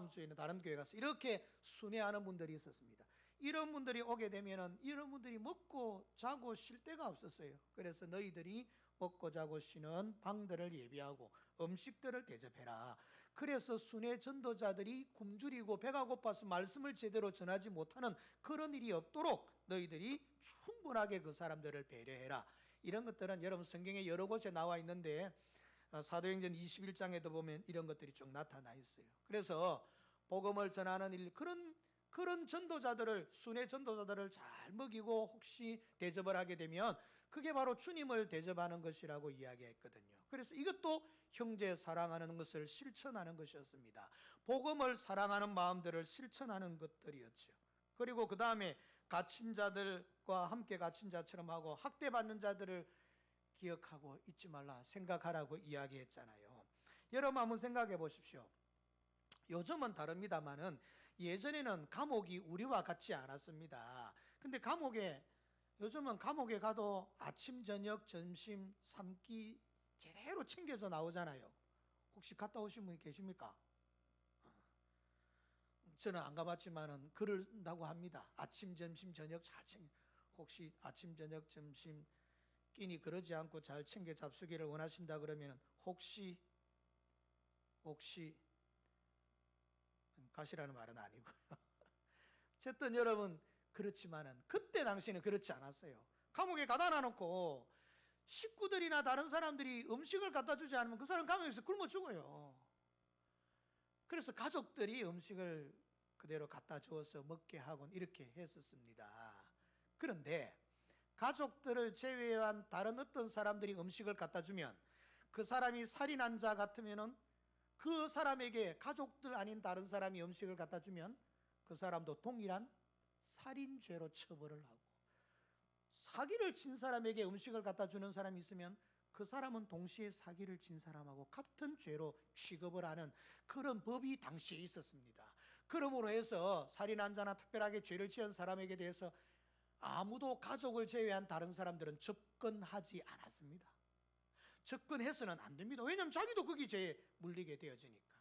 주에는 다른 교회 가서 이렇게 순회하는 분들이 있었습니다. 이런 분들이 오게 되면은 이런 분들이 먹고 자고 쉴 데가 없었어요. 그래서 너희들이 먹고 자고 쉬는 방들을 예비하고 음식들을 대접해라. 그래서 순회 전도자들이 굶주리고 배가 고파서 말씀을 제대로 전하지 못하는 그런 일이 없도록 너희들이 충분하게 그 사람들을 배려해라. 이런 것들은 여러분 성경에 여러 곳에 나와 있는데 사도행전 21장에도 보면 이런 것들이 쭉 나타나 있어요. 그래서 복음을 전하는 일, 그런 전도자들을, 순회 전도자들을 잘 먹이고 혹시 대접을 하게 되면 그게 바로 주님을 대접하는 것이라고 이야기했거든요. 그래서 이것도 형제 사랑하는 것을 실천하는 것이었습니다. 복음을 사랑하는 마음들을 실천하는 것들이었죠. 그리고 그 다음에 갇힌 자들과 함께 갇힌 자처럼 하고 학대받는 자들을 기억하고 잊지 말라, 생각하라고 이야기했잖아요. 여러분 한번 생각해 보십시오. 요즘은 다릅니다만은 예전에는 감옥이 우리와 같지 않았습니다. 근데 요즘은 감옥에 가도 아침, 저녁, 점심, 3끼 제대로 챙겨져 나오잖아요. 혹시 갔다 오신 분이 계십니까? 저는 안 가봤지만은 그런다고 합니다. 아침, 점심, 저녁 잘 챙겨. 혹시 아침, 저녁, 점심 끼니 그러지 않고 잘 챙겨 잡수기를 원하신다 그러면 혹시 가시라는 말은 아니고요. 어쨌든 여러분 그렇지만은 그때 당시는 그렇지 않았어요. 감옥에 가다 놔놓고 식구들이나 다른 사람들이 음식을 갖다 주지 않으면 그 사람 감옥에서 굶어 죽어요. 그래서 가족들이 음식을 그대로 갖다 주어서 먹게 하곤 이렇게 했었습니다. 그런데 가족들을 제외한 다른 어떤 사람들이 음식을 갖다 주면 그 사람이 살인한 자 같으면은 그 사람에게 가족들 아닌 다른 사람이 음식을 갖다 주면 그 사람도 동일한 살인죄로 처벌을 하고 사기를 친 사람에게 음식을 갖다 주는 사람이 있으면 그 사람은 동시에 사기를 친 사람하고 같은 죄로 취급을 하는 그런 법이 당시에 있었습니다. 그러므로 해서 살인한 자나 특별하게 죄를 지은 사람에게 대해서 아무도 가족을 제외한 다른 사람들은 접근하지 않았습니다. 접근해서는 안 됩니다. 왜냐하면 자기도 거기 죄에 물리게 되어지니까.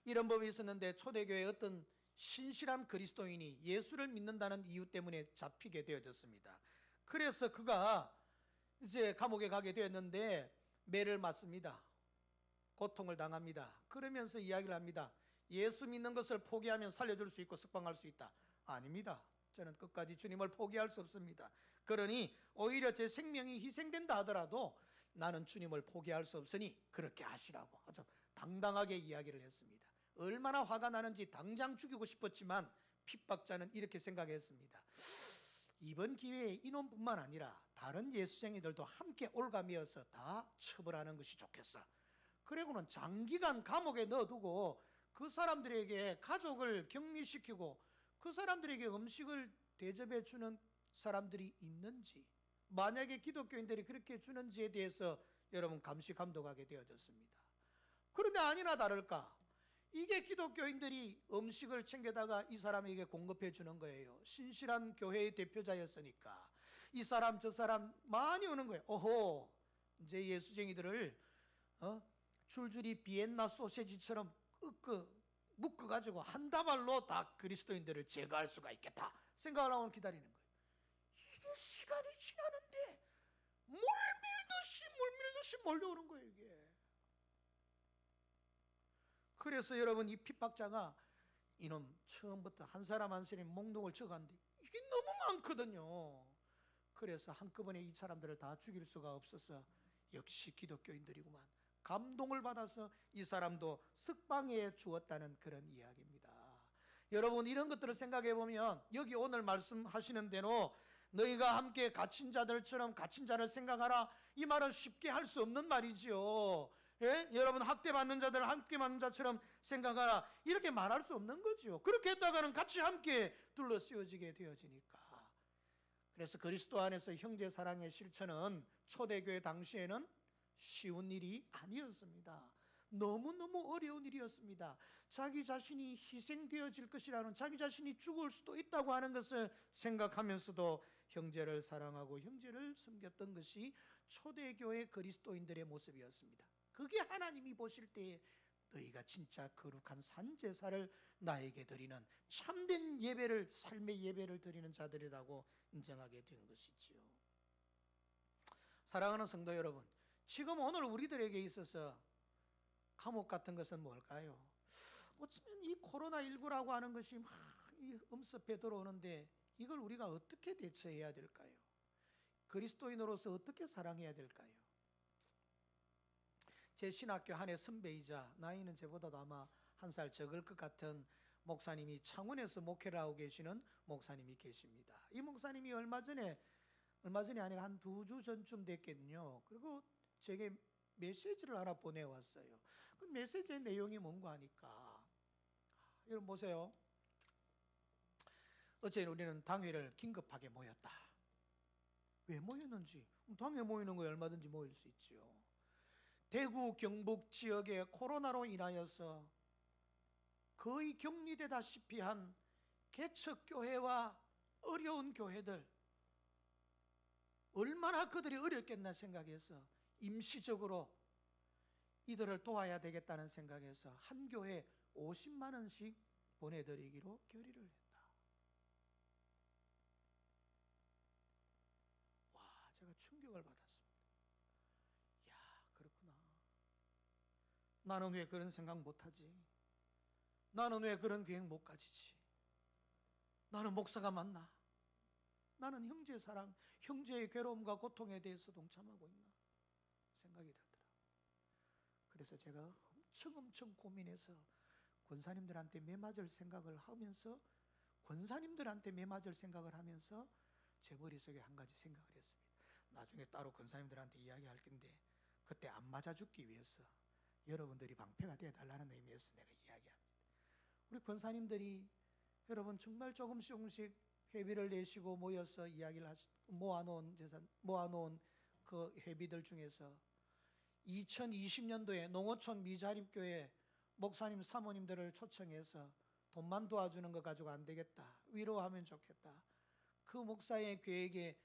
이런 법이 있었는데 초대교회의 어떤 신실한 그리스도인이 예수를 믿는다는 이유 때문에 잡히게 되어졌습니다. 그래서 그가 이제 감옥에 가게 되었는데 매를 맞습니다. 고통을 당합니다. 그러면서 이야기를 합니다. 예수 믿는 것을 포기하면 살려줄 수 있고 석방할 수 있다. 아닙니다. 저는 끝까지 주님을 포기할 수 없습니다. 그러니 오히려 제 생명이 희생된다 하더라도 나는 주님을 포기할 수 없으니 그렇게 하시라고 아주 당당하게 이야기를 했습니다. 얼마나 화가 나는지 당장 죽이고 싶었지만 핍박자는 이렇게 생각했습니다. 이번 기회에 이놈뿐만 아니라 다른 예수쟁이들도 함께 올가매어서 다 처벌하는 것이 좋겠어. 그리고는 장기간 감옥에 넣어두고 그 사람들에게 가족을 격리시키고 그 사람들에게 음식을 대접해 주는 사람들이 있는지, 만약에 기독교인들이 그렇게 주는지에 대해서 여러분 감시 감독하게 되어졌습니다. 그런데 아니나 다를까 이게 기독교인들이 음식을 챙겨다가 이 사람에게 공급해 주는 거예요. 신실한 교회의 대표자였으니까 이 사람 저 사람 많이 오는 거예요. 오호, 이제 예수쟁이들을 줄줄이 비엔나 소세지처럼 묶어가지고 한 다발로 다 그리스도인들을 제거할 수가 있겠다 생각을 하고 기다리는 거예요. 이게 시간이 지나는데 물밀듯이 몰려오는 거예요 이게. 그래서 여러분 이 핍박자가 이놈 처음부터 한 사람 한 사람이 목록을 적었는데 이게 너무 많거든요. 그래서 한꺼번에 이 사람들을 다 죽일 수가 없어서 역시 기독교인들이구만 감동을 받아서 이 사람도 석방해 주었다는 그런 이야기입니다. 여러분 이런 것들을 생각해 보면 여기 오늘 말씀하시는 대로 너희가 함께 갇힌 자들처럼 갇힌 자를 생각하라 이 말은 쉽게 할 수 없는 말이지요. 예? 여러분 학대받는 자들을 함께 받는 자처럼 생각하라 이렇게 말할 수 없는 거죠. 그렇게 했다가는 같이 함께 둘러쓰여지게 되어지니까. 그래서 그리스도 안에서 형제 사랑의 실천은 초대교회 당시에는 쉬운 일이 아니었습니다. 너무너무 어려운 일이었습니다. 자기 자신이 희생되어질 것이라는, 자기 자신이 죽을 수도 있다고 하는 것을 생각하면서도 형제를 사랑하고 형제를 섬겼던 것이 초대교회 그리스도인들의 모습이었습니다. 그게 하나님이 보실 때에 너희가 진짜 거룩한 산제사를 나에게 드리는 참된 예배를, 삶의 예배를 드리는 자들이라고 인정하게 된 것이지요. 사랑하는 성도 여러분, 지금 오늘 우리들에게 있어서 감옥 같은 것은 뭘까요? 어쩌면 이 코로나19라고 하는 것이 막 엄습해 들어오는데 이걸 우리가 어떻게 대처해야 될까요? 그리스도인으로서 어떻게 사랑해야 될까요? 제 신학교 한 해 선배이자 나이는 저보다도 아마 한 살 적을 것 같은 목사님이 창원에서 목회를 하고 계시는 목사님이 계십니다. 이 목사님이 얼마 전에 아니라 한 2주 전쯤 됐거든요. 그리고 제게 메시지를 하나 보내왔어요. 그 메시지의 내용이 뭔가 하니까 여러분 보세요. 어제 우리는 당회를 긴급하게 모였다. 왜 모였는지, 당회 모이는 거에 얼마든지 모일 수 있지요. 대구 경북 지역에 코로나로 인하여서 거의 격리되다시피 한 개척교회와 어려운 교회들, 얼마나 그들이 어렵겠나 생각해서 임시적으로 이들을 도와야 되겠다는 생각에서 한 교회에 50만 원씩 보내드리기로 결의를 했다. 와, 제가 충격을 받았습니다. 야, 그렇구나. 나는 왜 그런 생각 못하지? 나는 왜 그런 계획 못 가지지? 나는 목사가 맞나? 나는 형제 사랑, 형제의 괴로움과 고통에 대해서 동참하고 있나? 생각이 들더라. 그래서 제가 엄청 고민해서 권사님들한테 매맞을 생각을 하면서 제 머릿속에 한 가지 생각을 했습니다. 나중에 따로 권사님들한테 이야기할 텐데 그때 안 맞아 죽기 위해서 여러분들이 방패가 되어달라는 의미에서 내가 이야기합니다. 우리 권사님들이 여러분 정말 조금씩 회비를 내시고 모여서 모아놓은 재산, 모아놓은 그 회비들 중에서 2020년도에 농어촌 미자립교회 목사님 사모님들을 초청해서 돈만 도와주는 거 가지고 안 되겠다, 위로하면 좋겠다. 그 목사의 계획에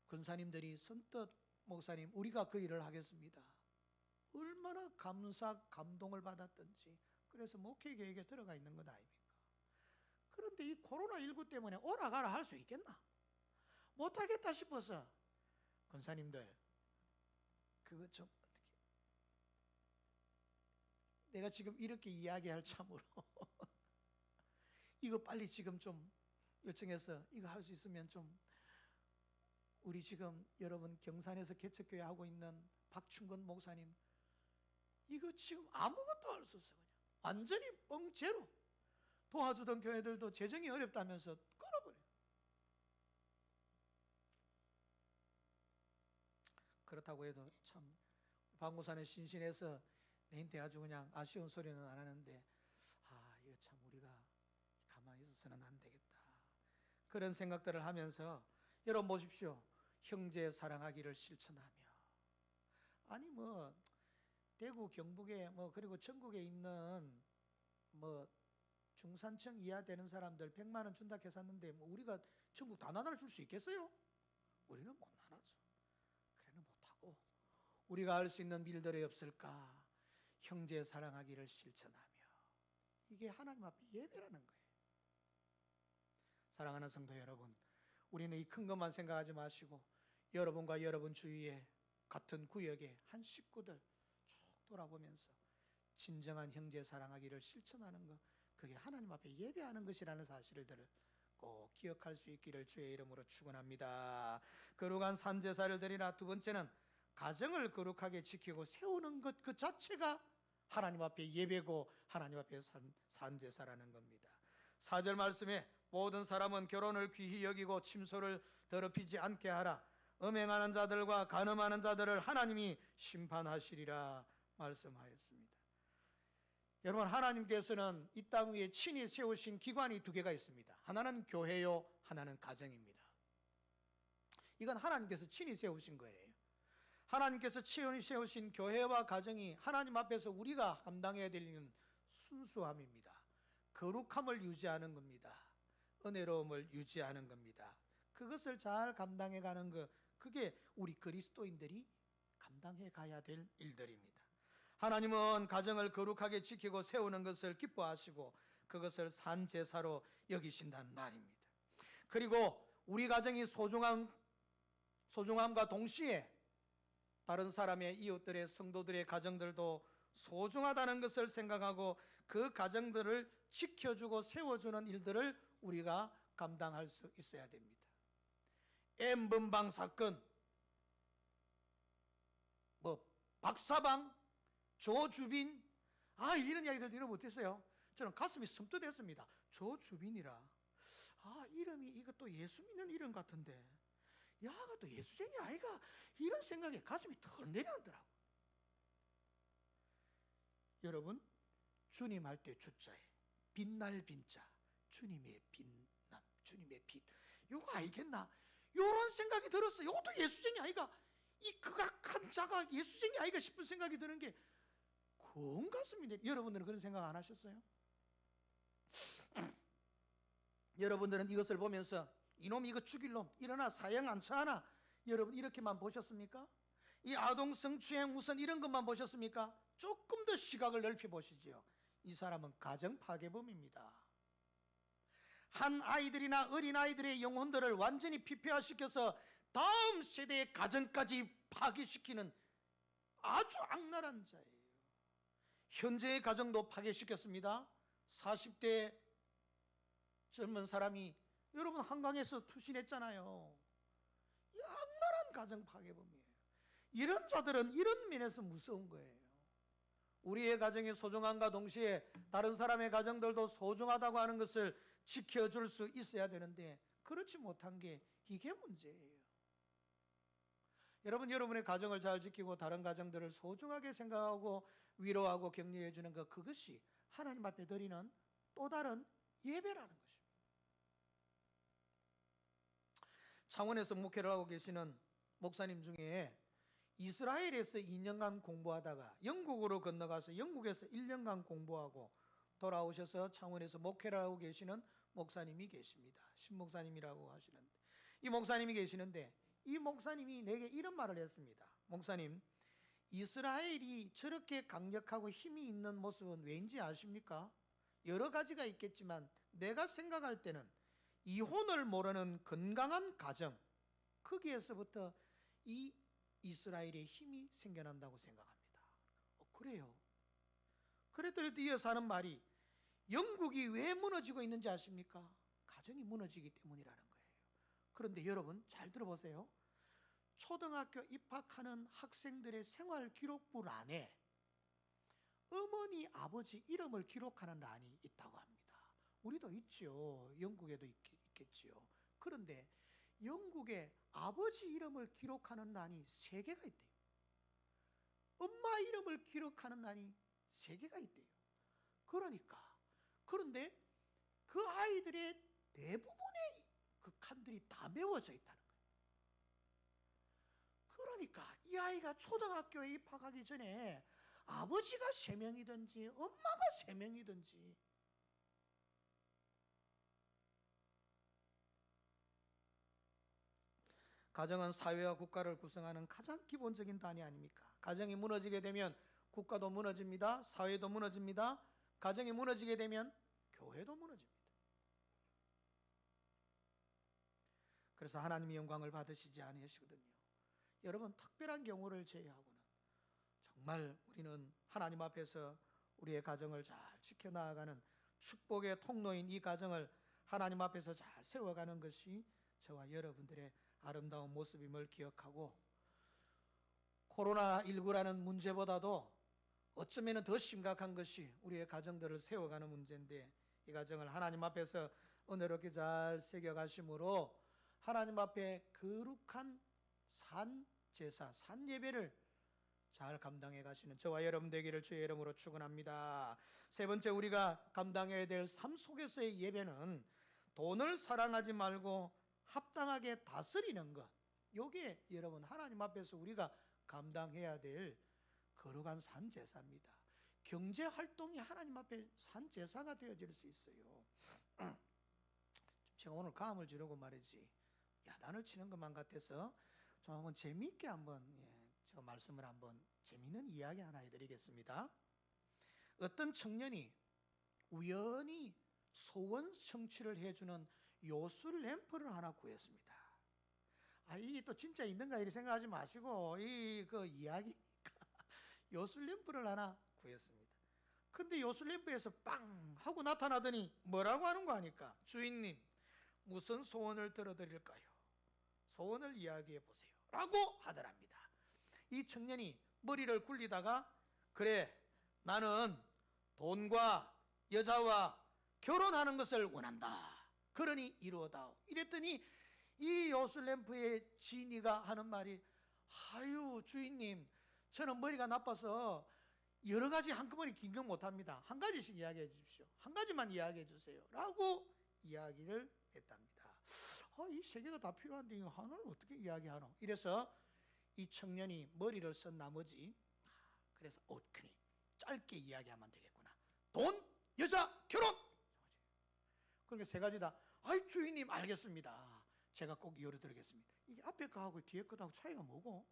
권사님들이 선뜻 목사님 우리가 그 일을 하겠습니다. 얼마나 감동을 받았던지. 그래서 목회 계획에 들어가 있는 것 아닙니까? 그런데 이 코로나19 때문에 오라 가라 할 수 있겠나? 못하겠다 싶어서 권사님들 그거 좀 어떻게, 내가 지금 이렇게 이야기할 참으로 이거 빨리 지금 좀 요청해서 이거 할 수 있으면 좀, 우리 지금 여러분 경산에서 개척교회 하고 있는 박충건 목사님 이거 지금 아무것도 할 수 없어요. 그냥 완전히 뻥제로. 도와주던 교회들도 재정이 어렵다면서 끊어버려요. 그렇다고 해도 참 방구산에 신신해서 내한테 아주 그냥 아쉬운 소리는 안 하는데, 이거 참 우리가 가만히 있어서는 안 되겠다, 그런 생각들을 하면서, 여러분 보십시오. 형제 사랑하기를 실천하며, 아니 뭐 대구 경북에 그리고 전국에 있는 중산층 이하 되는 사람들 100만 원 준다 했었는데 우리가 전국 다 나눠 줄 수 있겠어요? 우리는 못 나눠줘. 그래는 못하고 우리가 할 수 있는 일들이 없을까? 형제 사랑하기를 실천하며, 이게 하나님 앞에 예배라는 거예요. 사랑하는 성도 여러분, 우리는 이 큰 것만 생각하지 마시고 여러분과 여러분 주위에 같은 구역의 한 식구들 쭉 돌아보면서 진정한 형제 사랑하기를 실천하는 것, 그게 하나님 앞에 예배하는 것이라는 사실들을 꼭 기억할 수 있기를 주의 이름으로 축원합니다. 거룩한 산제사를 드리나, 두 번째는 가정을 거룩하게 지키고 세우는 것 그 자체가 하나님 앞에 예배고 하나님 앞에 산제사라는 겁니다. 4절 말씀에 모든 사람은 결혼을 귀히 여기고 침소를 더럽히지 않게 하라. 음행하는 자들과 간음하는 자들을 하나님이 심판하시리라 말씀하였습니다. 여러분, 하나님께서는 이 땅 위에 친히 세우신 기관이 두 개가 있습니다. 하나는 교회요, 하나는 가정입니다. 이건 하나님께서 친히 세우신 거예요. 하나님께서 친히 세우신 교회와 가정이 하나님 앞에서 우리가 감당해야 될 일은 순수함입니다. 거룩함을 유지하는 겁니다. 은혜로움을 유지하는 겁니다. 그것을 잘 감당해 가는 것, 그게 우리 그리스도인들이 감당해 가야 될 일들입니다. 하나님은 가정을 거룩하게 지키고 세우는 것을 기뻐하시고 그것을 산제사로 여기신다는 말입니다. 그리고 우리 가정이 소중함과 동시에 다른 사람의 이웃들의 성도들의 가정들도 소중하다는 것을 생각하고 그 가정들을 지켜주고 세워주는 일들을 우리가 감당할 수 있어야 됩니다. M번방 사건, 박사방, 조주빈, 이런 이야기들 들으면 어땠어요? 저는 가슴이 섬뜩했습니다. 조주빈이라, 이름이 이것도 예수 믿는 이름 같은데, 야가 또 예수쟁이 아이가, 이런 생각에 가슴이 덜 내려앉더라고. 여러분, 주님 할 때 주자에 빛날 빛자, 주님의 빛남, 주님의 빛, 요거 알겠나? 요런 생각이 들었어요. 이것도 예수쟁이 아이가, 이 극악한 자가 예수쟁이 아이가 싶은 생각이 드는 게 그 가슴이. 여러분들은 그런 생각 안 하셨어요? 여러분들은 이것을 보면서 이놈 이거 죽일 놈, 일어나 사형 안 처하나, 여러분 이렇게만 보셨습니까? 이 아동 성추행 무슨 이런 것만 보셨습니까? 조금 더 시각을 넓혀 보시죠. 이 사람은 가정 파괴범입니다. 한 아이들이나 어린아이들의 영혼들을 완전히 피폐화시켜서 다음 세대의 가정까지 파괴시키는 아주 악랄한 자예요. 현재의 가정도 파괴시켰습니다. 40대 젊은 사람이, 여러분 한강에서 투신했잖아요. 이 악랄한 가정 파괴범이에요. 이런 자들은 이런 면에서 무서운 거예요. 우리의 가정의 소중함과 동시에 다른 사람의 가정들도 소중하다고 하는 것을 지켜줄 수 있어야 되는데 그렇지 못한 게 이게 문제예요. 여러분, 여러분의 가정을 잘 지키고 다른 가정들을 소중하게 생각하고 위로하고 격려해 주는 것, 그것이 하나님 앞에 드리는 또 다른 예배라는 것입니다. 창원에서 목회를 하고 계시는 목사님 중에 이스라엘에서 2년간 공부하다가 영국으로 건너가서 영국에서 1년간 공부하고 돌아오셔서 창원에서 목회를 하고 계시는 목사님이 계십니다. 신목사님이라고 하시는데, 이 목사님이 계시는데 이 목사님이 내게 이런 말을 했습니다. 목사님, 이스라엘이 저렇게 강력하고 힘이 있는 모습은 왜인지 아십니까? 여러 가지가 있겠지만 내가 생각할 때는 이혼을 모르는 건강한 가정, 거기에서부터 이 이스라엘의 힘이 생겨난다고 생각합니다. 그래요. 그랬더니 이어서 하는 말이, 영국이 왜 무너지고 있는지 아십니까? 가정이 무너지기 때문이라는 거예요. 그런데 여러분 잘 들어보세요. 초등학교 입학하는 학생들의 생활 기록부 란에 어머니, 아버지 이름을 기록하는 란이 있다고 합니다. 우리도 있죠. 영국에도 있겠지요. 그런데 영국에 아버지 이름을 기록하는 란이 3개가 있대요. 엄마 이름을 기록하는 란이 3개가 있대요. 그런데 그 아이들의 대부분의 그 칸들이 다 메워져 있다는 거예요. 그러니까 이 아이가 초등학교에 입학하기 전에 아버지가 3명이든지 엄마가 3명이든지 가정은 사회와 국가를 구성하는 가장 기본적인 단위 아닙니까? 가정이 무너지게 되면 국가도 무너집니다. 사회도 무너집니다. 가정이 무너지게 되면 교회도 무너집니다. 그래서 하나님의 영광을 받으시지 않으시거든요. 여러분, 특별한 경우를 제외하고는 정말 우리는 하나님 앞에서 우리의 가정을 잘 지켜나가는 축복의 통로인 이 가정을 하나님 앞에서 잘 세워가는 것이 저와 여러분들의 아름다운 모습임을 기억하고, 코로나19라는 문제보다도 어쩌면 더 심각한 것이 우리의 가정들을 세워가는 문제인데, 이 가정을 하나님 앞에서 은혜롭게 잘 새겨가심으로 하나님 앞에 거룩한 산 제사, 산 예배를 잘 감당해 가시는 저와 여러분 되기를 주의 이름으로 축원합니다. 세 번째, 우리가 감당해야 될 삶 속에서의 예배는 돈을 사랑하지 말고 합당하게 다스리는 것. 요게 여러분 하나님 앞에서 우리가 감당해야 될 거룩한 산 제사입니다. 경제 활동이 하나님 앞에 산 제사가 되어질 수 있어요. 제가 오늘 감을 주려고 말이지 야단을 치는 것만 같아서 좀 한번 재미있게 한번 저 말씀을 한번 재미있는 이야기 하나 해드리겠습니다. 어떤 청년이 우연히 소원 성취를 해주는 요술 램프를 하나 구했습니다. 이게 또 진짜 있는가 이렇게 생각하지 마시고 그 이야기니까 요술 램프를 하나 구했습니다. 근데 요술 램프에서 빵 하고 나타나더니 뭐라고 하는 거 아니까, 주인님 무슨 소원을 들어드릴까요? 소원을 이야기해 보세요 라고 하더랍니다. 이 청년이 머리를 굴리다가, 그래 나는 돈과 여자와 결혼하는 것을 원한다. 그러니 이루어다오. 이랬더니 이 요술램프의 지니가 하는 말이, 아유 주인님, 저는 머리가 나빠서 여러 가지 한꺼번에 긴건 못합니다. 한 가지씩 이야기해 주십시오. 한 가지만 이야기해 주세요 라고 이야기를 했답니다. 이 3개가 다 필요한데 이거 하나를 어떻게 이야기하노? 이래서 이 청년이 머리를 쓴 나머지, 그래서 그래 짧게 이야기하면 되겠구나. 돈, 여자, 결혼. 그러니까 3가지다. 아이 주인님 알겠습니다. 제가 꼭 열어드리겠습니다. 이게 앞에 거하고 뒤에 거하고 차이가 뭐고?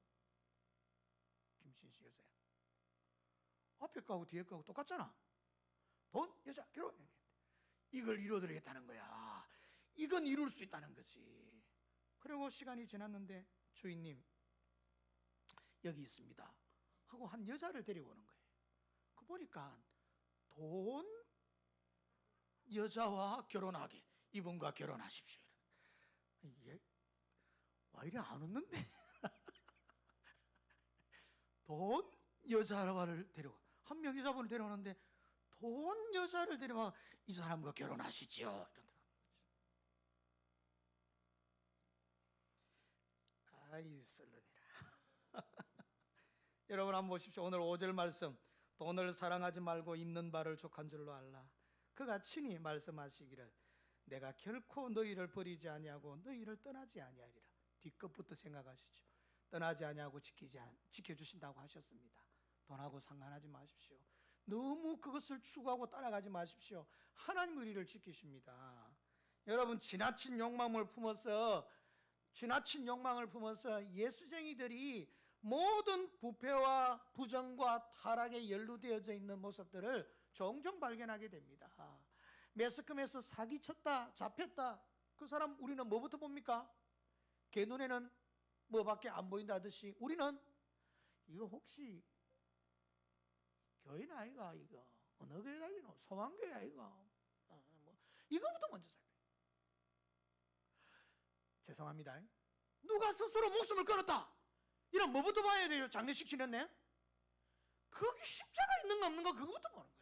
김신 씨 여보세요. 앞에 거하고 뒤에 거하고 똑같잖아. 돈, 여자, 결혼. 이걸 이루어드리겠다는 거야. 이건 이룰 수 있다는 거지. 그리고 시간이 지났는데, 주인님 여기 있습니다 하고 한 여자를 데리고 오는 거예요. 그 보니까 돈, 여자와 결혼하게, 이분과 결혼하십시오. 얘 와 이래 안 웃는데? 돈, 여자를 데리고, 한 명 여자분을 데려오는데 돈, 여자를 데려와 이 사람과 결혼하시죠. 아이 썰렁이라. 여러분 한번 보십시오. 오늘 5절 말씀, 돈을 사랑하지 말고 있는 바를 족한 줄로 알라. 그가 친히 말씀하시기를, 내가 결코 너희를 버리지 아니하고 너희를 떠나지 아니하리라. 뒷끝부터 생각하시죠. 떠나지 아니하고 지켜주신다고 하셨습니다. 돈하고 상관하지 마십시오. 너무 그것을 추구하고 따라가지 마십시오. 하나님 우리를 지키십니다. 여러분, 지나친 욕망을 품어서 예수쟁이들이 모든 부패와 부정과 타락에 연루되어져 있는 모습들을 종종 발견하게 됩니다. 매스컴에서 사기쳤다, 잡혔다, 그 사람 우리는 뭐부터 봅니까? 걔 눈에는 뭐밖에 안 보인다 하듯이 우리는 이거 혹시 교인 아이가, 이거 어느 교회다, 이거 소망교회 아이가, 이거부터 먼저 살펴요. 죄송합니다. 누가 스스로 목숨을 끊었다, 이런 뭐부터 봐야 돼요? 장례식 치렀네? 거기 십자가 있는가 없는가 그거부터 보는 거예요.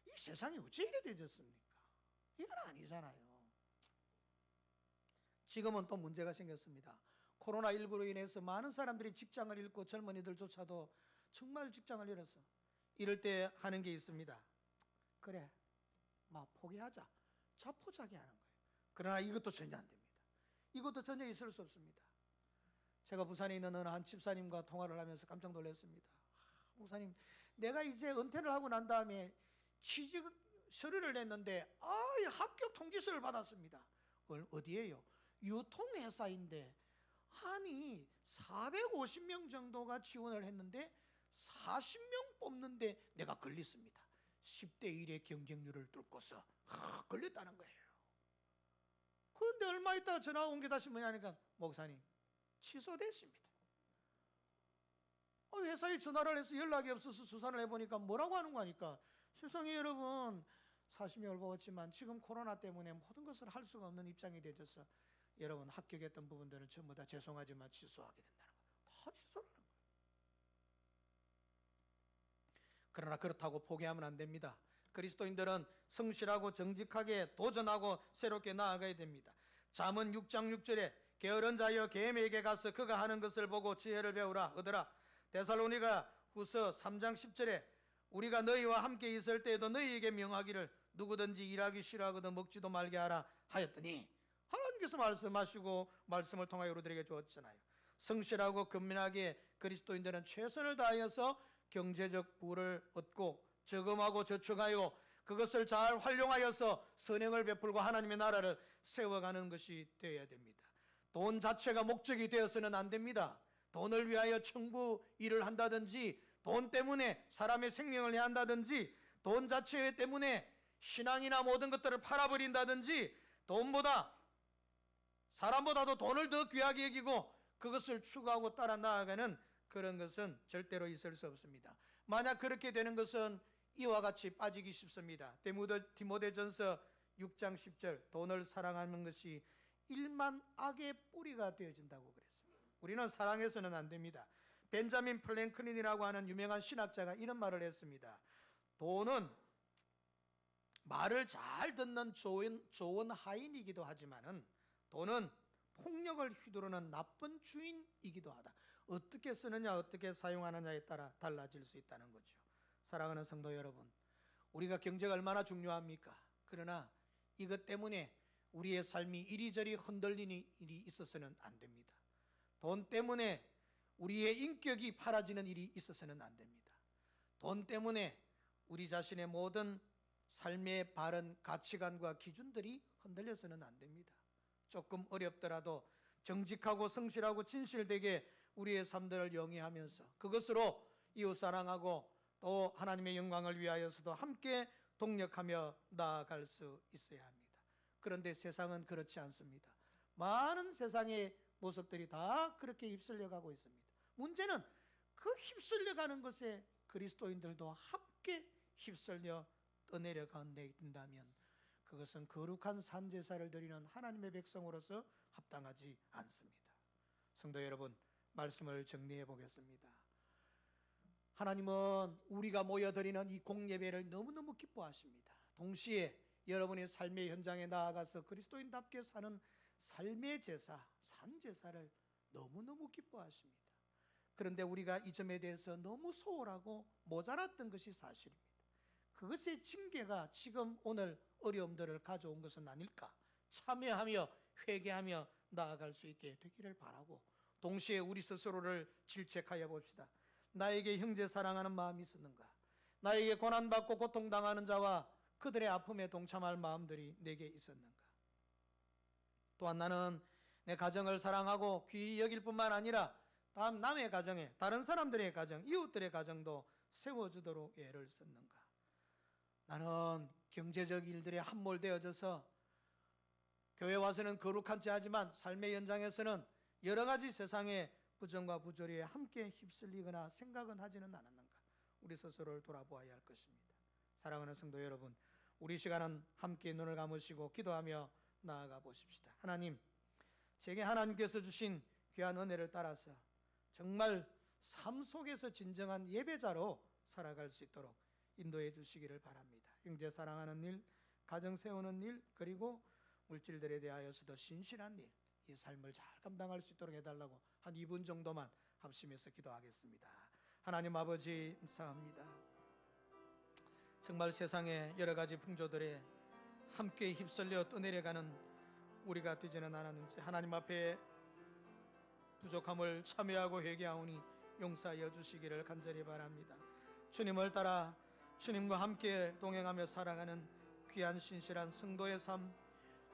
이 세상이 어째 이래 되졌습니까? 이건 아니잖아요. 지금은 또 문제가 생겼습니다. 코로나19로 인해서 많은 사람들이 직장을 잃고 젊은이들조차도 정말 직장을 잃어서 이럴 때 하는 게 있습니다. 그래, 막 포기하자, 자포자기 하는 거예요. 그러나 이것도 전혀 안 됩니다. 이것도 전혀 있을 수 없습니다. 제가 부산에 있는 어느 한 집사님과 통화를 하면서 깜짝 놀랐습니다. 목사님, 내가 이제 은퇴를 하고 난 다음에 취직 서류를 냈는데 합격 통지서를 받았습니다. 어디에요? 유통회사인데 아니 450명 정도가 지원을 했는데 40명 뽑는데 내가 걸렸습니다. 10대 1의 경쟁률을 뚫고서 걸렸다는 거예요. 그런데 얼마 있다가 전화가 온 게 다시 뭐냐니까, 목사님 취소됐습니다. 회사에 전화를 해서 연락이 없어서 수사를 해보니까 뭐라고 하는 거니까, 세상에 여러분, 40명을 뽑았지만 지금 코로나 때문에 모든 것을 할 수가 없는 입장이 되어서 여러분 합격했던 부분들은 전부 다 죄송하지만 취소하게 된다는 거예요. 다 취소를 하는 거예요. 그러나 그렇다고 포기하면 안 됩니다. 그리스도인들은 성실하고 정직하게 도전하고 새롭게 나아가야 됩니다. 잠언 6장 6절에 게으른 자여 계եմ에게 가서 그가 하는 것을 보고 지혜를 배우라 얻으라. 데살로니가 후서 3장 10절에 우리가 너희와 함께 있을 때에도 너희에게 명하기를 누구든지 일하기 싫어하거든 먹지도 말게 하라 하였더니, 하나님께서 말씀하시고 말씀을 통하여 우리들에게 주었잖아요. 성실하고 근면하게 그리스도인들은 최선을 다하여서 경제적 부를 얻고 저금하고 저축하여 그것을 잘 활용하여서 선행을 베풀고 하나님의 나라를 세워가는 것이 되어야 됩니다. 돈 자체가 목적이 되어서는 안 됩니다. 돈을 위하여 청부 일을 한다든지, 돈 때문에 사람의 생명을 해한다든지, 돈 자체 때문에 신앙이나 모든 것들을 팔아버린다든지, 돈보다 사람보다도 돈을 더 귀하게 여기고 그것을 추구하고 따라 나아가는 그런 것은 절대로 있을 수 없습니다. 만약 그렇게 되는 것은 이와 같이 빠지기 쉽습니다. 디모데전서 6장 10절, 돈을 사랑하는 것이 일만 악의 뿌리가 되어진다고 그랬습니다. 우리는 사랑해서는 안 됩니다. 벤자민 플랭클린이라고 하는 유명한 신학자가 이런 말을 했습니다. 돈은 말을 잘 듣는 좋은 하인이기도 하지만은 돈은 폭력을 휘두르는 나쁜 주인이기도 하다. 어떻게 쓰느냐, 어떻게 사용하느냐에 따라 달라질 수 있다는 거죠. 사랑하는 성도 여러분, 우리가 경제가 얼마나 중요합니까? 그러나 이것 때문에 우리의 삶이 이리저리 흔들리는 일이 있어서는 안 됩니다. 돈 때문에 우리의 인격이 팔아지는 일이 있어서는 안 됩니다. 돈 때문에 우리 자신의 모든 삶의 바른 가치관과 기준들이 흔들려서는 안 됩니다. 조금 어렵더라도 정직하고 성실하고 진실되게 우리의 삶들을 영위하면서 그것으로 이웃 사랑하고 또 하나님의 영광을 위하여서도 함께 동력하며 나아갈 수 있어야 합니다. 그런데 세상은 그렇지 않습니다. 많은 세상의 모습들이 다 그렇게 휩쓸려 가고 있습니다. 문제는 그 휩쓸려 가는 것에 그리스도인들도 함께 휩쓸려 떠내려가게 된다면 그것은 거룩한 산제사를 드리는 하나님의 백성으로서 합당하지 않습니다. 성도 여러분, 말씀을 정리해 보겠습니다. 하나님은 우리가 모여드리는 이 공예배를 너무너무 기뻐하십니다. 동시에 여러분의 삶의 현장에 나아가서 그리스도인답게 사는 삶의 제사, 산제사를 너무너무 기뻐하십니다. 그런데 우리가 이 점에 대해서 너무 소홀하고 모자랐던 것이 사실입니다. 그것의 징계가 지금 오늘 어려움들을 가져온 것은 아닐까? 참여하며 회개하며 나아갈 수 있게 되기를 바라고, 동시에 우리 스스로를 질책하여 봅시다. 나에게 형제 사랑하는 마음이 있었는가? 나에게 고난받고 고통당하는 자와 그들의 아픔에 동참할 마음들이 내게 있었는가? 또한 나는 내 가정을 사랑하고 귀히 여길 뿐만 아니라 다음 남의 가정에, 다른 사람들의 가정, 이웃들의 가정도 세워주도록 애를 썼는가? 나는 경제적 일들에 함몰되어져서 교회 와서는 거룩한 채 하지만 삶의 연장에서는 여러 가지 세상의 부정과 부조리에 함께 휩쓸리거나 생각은 하지는 않았는가? 우리 스스로를 돌아보아야 할 것입니다. 사랑하는 성도 여러분, 우리 시간은 함께 눈을 감으시고 기도하며 나아가 보십시다. 하나님, 제게 하나님께서 주신 귀한 은혜를 따라서 정말 삶 속에서 진정한 예배자로 살아갈 수 있도록 인도해 주시기를 바랍니다. 형제 사랑하는 일, 가정 세우는 일, 그리고 물질들에 대하여서도 신실한 일, 이 삶을 잘 감당할 수 있도록 해달라고 한 2분 정도만 합심해서 기도하겠습니다. 하나님 아버지, 감사합니다. 정말 세상의 여러 가지 풍조들에 함께 휩쓸려 떠내려가는 우리가 되지는 않았는지 하나님 앞에 부족함을 참여하고 회개하오니 용서하여 주시기를 간절히 바랍니다. 주님을 따라 주님과 함께 동행하며 살아가는 귀한 신실한 성도의 삶,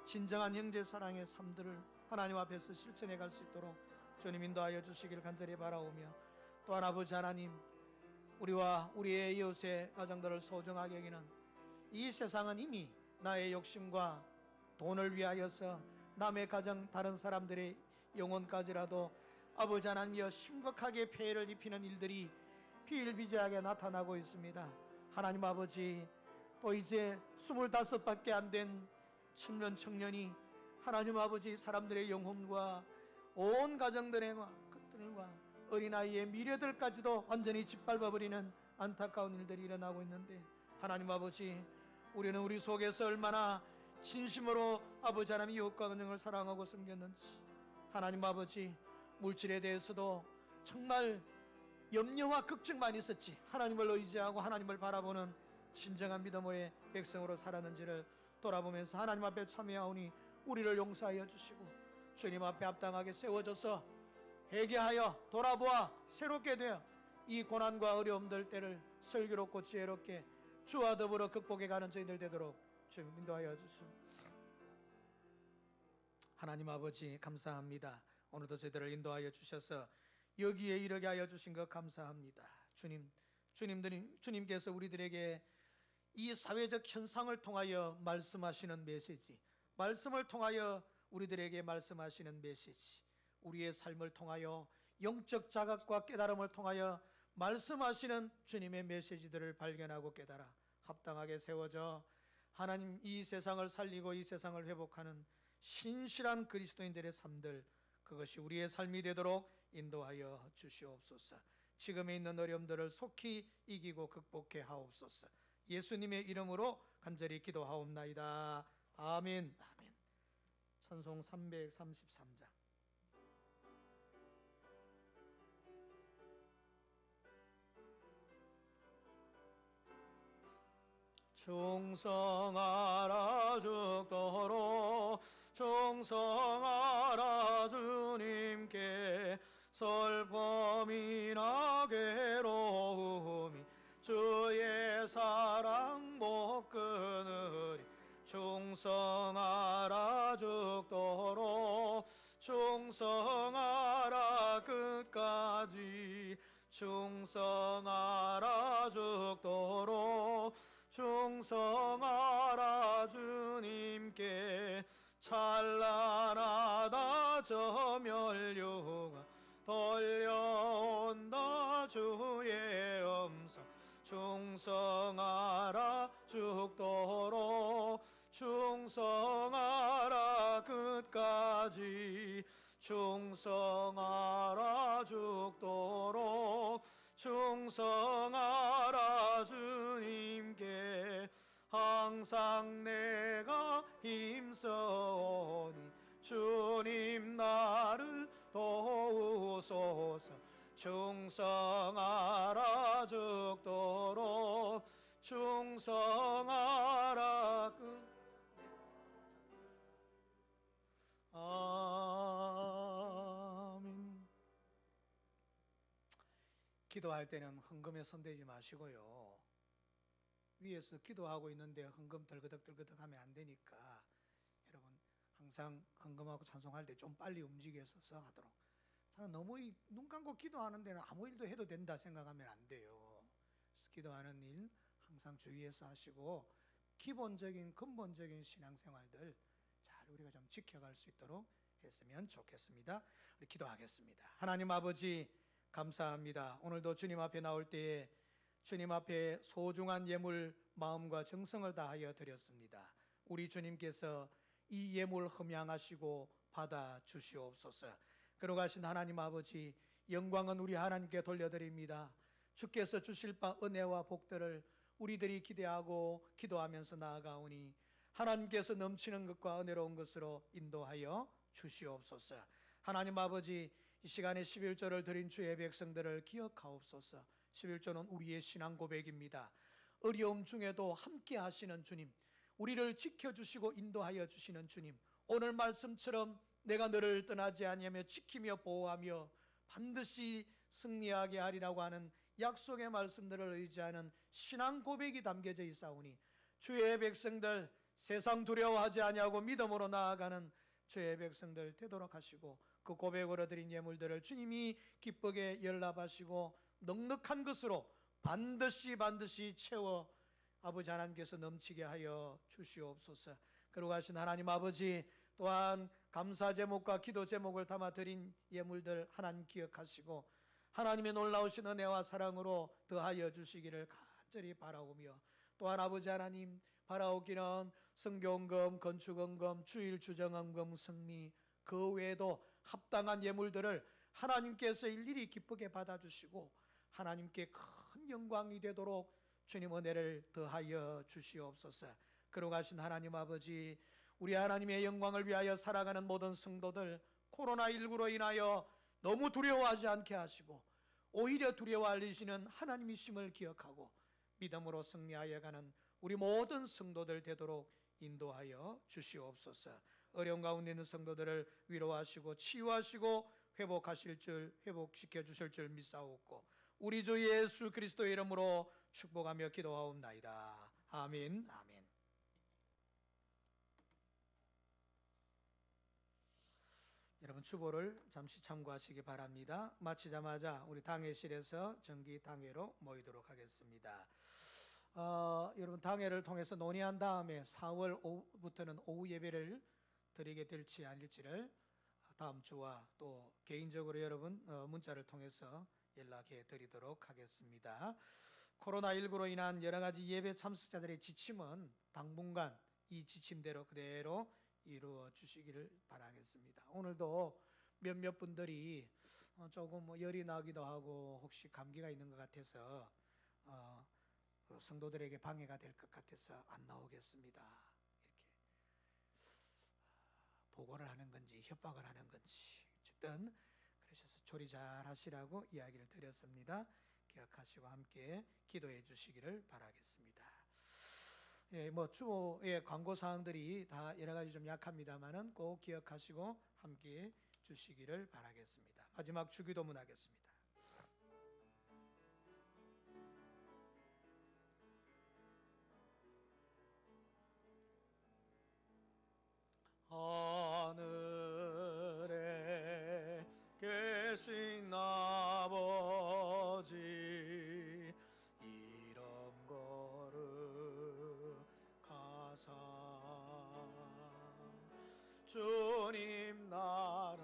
진정한 형제 사랑의 삶들을 하나님 앞에서 실천해 갈 수 있도록 주님 인도하여 주시기를 간절히 바라오며, 또한 아버지 하나님, 우리와 우리의 이웃의 가정들을 소중하게 여기는 이 세상은 이미 나의 욕심과 돈을 위하여서 남의 가정, 다른 사람들의 영혼까지라도 아버지 하나님이여 심각하게 폐해를 입히는 일들이 비일비재하게 나타나고 있습니다. 하나님 아버지, 또 이제 25밖에 안 된 청년 청년이 하나님 아버지 사람들의 영혼과 온 가정들과 어린아이의 미래들까지도 완전히 짓밟아버리는 안타까운 일들이 일어나고 있는데, 하나님 아버지, 우리는 우리 속에서 얼마나 진심으로 아버지 하나님 이웃과 가정을 사랑하고 섬겼는지, 하나님 아버지, 물질에 대해서도 정말 염려와 걱정만 있었지 하나님을 의지하고 하나님을 바라보는 진정한 믿음의 백성으로 살았는지를 돌아보면서 하나님 앞에 참여하오니 우리를 용서하여 주시고 주님 앞에 합당하게 세워져서 회개하여 돌아보아 새롭게 되어 이 고난과 어려움들 때를 슬기롭고 지혜롭게 주와 더불어 극복해 가는 저희들 되도록 주님 인도하여 주시옵소서. 하나님 아버지, 감사합니다. 오늘도 저희들을 인도하여 주셔서 여기에 이르게 하여 주신 것 감사합니다. 주님께서 우리들에게 이 사회적 현상을 통하여 말씀하시는 메시지, 말씀을 통하여 우리들에게 말씀하시는 메시지, 우리의 삶을 통하여 영적 자각과 깨달음을 통하여 말씀하시는 주님의 메시지들을 발견하고 깨달아 합당하게 세워져 하나님 이 세상을 살리고 이 세상을 회복하는 신실한 그리스도인들의 삶들, 그것이 우리의 삶이 되도록 인도하여 주시옵소서. 지금에 있는 어려움들을 속히 이기고 극복해 하옵소서. 예수님의 이름으로 간절히 기도하옵나이다. 아멘. 아멘. 찬송 333장. 충성하라 죽도록 충성하라 주님께 슬픔이나 괴로움이 주의 사랑 못 끊으리 충성하라 죽도록 충성하라 끝까지 충성하라 죽도록 충성하라 주님께 찬란하다 저 멸류가 돌려온다 주의 음성 충성하라 죽도록 충성하라 끝까지 충성하라 죽도록 충성하라 주님께 항상 내가 힘써오니 주님 나를 도우소서 충성하라 죽도록 충성하라. 아멘. 기도할 때는 헌금에 손대지 마시고요. 위에서 기도하고 있는데 헌금 덜그덕덜그덕 하면 안 되니까 여러분 항상 헌금하고 찬송할 때 좀 빨리 움직여서 하도록. 저는 너무 눈 감고 기도하는 데는 아무 일도 해도 된다 생각하면 안 돼요. 그래서 기도하는 일 항상 주의해서 하시고 기본적인 근본적인 신앙생활들 잘 우리가 좀 지켜갈 수 있도록 했으면 좋겠습니다. 우리 기도하겠습니다. 하나님 아버지 감사합니다. 오늘도 주님 앞에 나올 때에 주님 앞에 소중한 예물 마음과 정성을 다하여 드렸습니다. 우리 주님께서 이 예물 흠양하시고 받아 주시옵소서. 그러가신 하나님 아버지 영광은 우리 하나님께 돌려드립니다. 주께서 주실 바 은혜와 복들을 우리들이 기대하고 기도하면서 나아가오니 하나님께서 넘치는 것과 은혜로운 것으로 인도하여 주시옵소서. 하나님 아버지 이 시간에 11조를 드린 주의 백성들을 기억하옵소서. 11조는 우리의 신앙 고백입니다. 어려움 중에도 함께 하시는 주님, 우리를 지켜주시고 인도하여 주시는 주님, 오늘 말씀처럼 내가 너를 떠나지 아니하며 지키며 보호하며 반드시 승리하게 하리라고 하는 약속의 말씀들을 의지하는 신앙 고백이 담겨져 있사오니 주의 백성들 세상 두려워하지 아니하고 믿음으로 나아가는 주의 백성들 되도록 하시고 그 고백으로 드린 예물들을 주님이 기쁘게 열납하시고 넉넉한 것으로 반드시 채워 아버지 하나님께서 넘치게 하여 주시옵소서. 그러고 하신 하나님 아버지 또한 감사 제목과 기도 제목을 담아 드린 예물들 하나님 기억하시고 하나님의 놀라우신 은혜와 사랑으로 더하여 주시기를 간절히 바라오며 또한 아버지 하나님 바라오기는 성교헌금, 건축헌금, 주일 주정헌금, 승리 그 외에도 합당한 예물들을 하나님께서 일일이 기쁘게 받아주시고 하나님께 큰 영광이 되도록 주님 은혜를 더하여 주시옵소서. 그러고 가신 하나님 아버지 우리 하나님의 영광을 위하여 살아가는 모든 성도들 코로나19로 인하여 너무 두려워하지 않게 하시고 오히려 두려워하시는 하나님이심을 기억하고 믿음으로 승리하여 가는 우리 모든 성도들 되도록 인도하여 주시옵소서. 어려운 가운데 있는 성도들을 위로하시고 치유하시고 회복시켜 주실 줄 믿사옵고 우리 주 예수 그리스도의 이름으로 축복하며 기도하옵나이다. 아멘. 아멘. 여러분 주보를 잠시 참고하시기 바랍니다. 마치자마자 우리 당회실에서 정기 당회로 모이도록 하겠습니다. 여러분 당회를 통해서 논의한 다음에 4월 5일부터는 오후 예배를 드리게 될지 아닐지를 다음 주와 또 개인적으로 여러분 문자를 통해서 연락해 드리도록 하겠습니다. 코로나19로 인한 여러 가지 예배 참석자들의 지침은 당분간 이 지침대로 그대로 이루어 주시기를 바라겠습니다. 오늘도 몇몇 분들이 조금 열이 나기도 하고 혹시 감기가 있는 것 같아서 성도들에게 방해가 될 것 같아서 안 나오겠습니다. 이렇게 보고를 하는 건지 협박을 하는 건지 어쨌든 그러셔서 조리 잘 하시라고 이야기를 드렸습니다. 기억하시고 함께 기도해 주시기를 바라겠습니다. 예, 주의 광고 사항들이 다 여러 가지 좀 약합니다만은 꼭 기억하시고 함께 주시기를 바라겠습니다. 마지막 주기도문 하겠습니다. 하늘에 계신 아버지 이름 거룩하사 주님 나라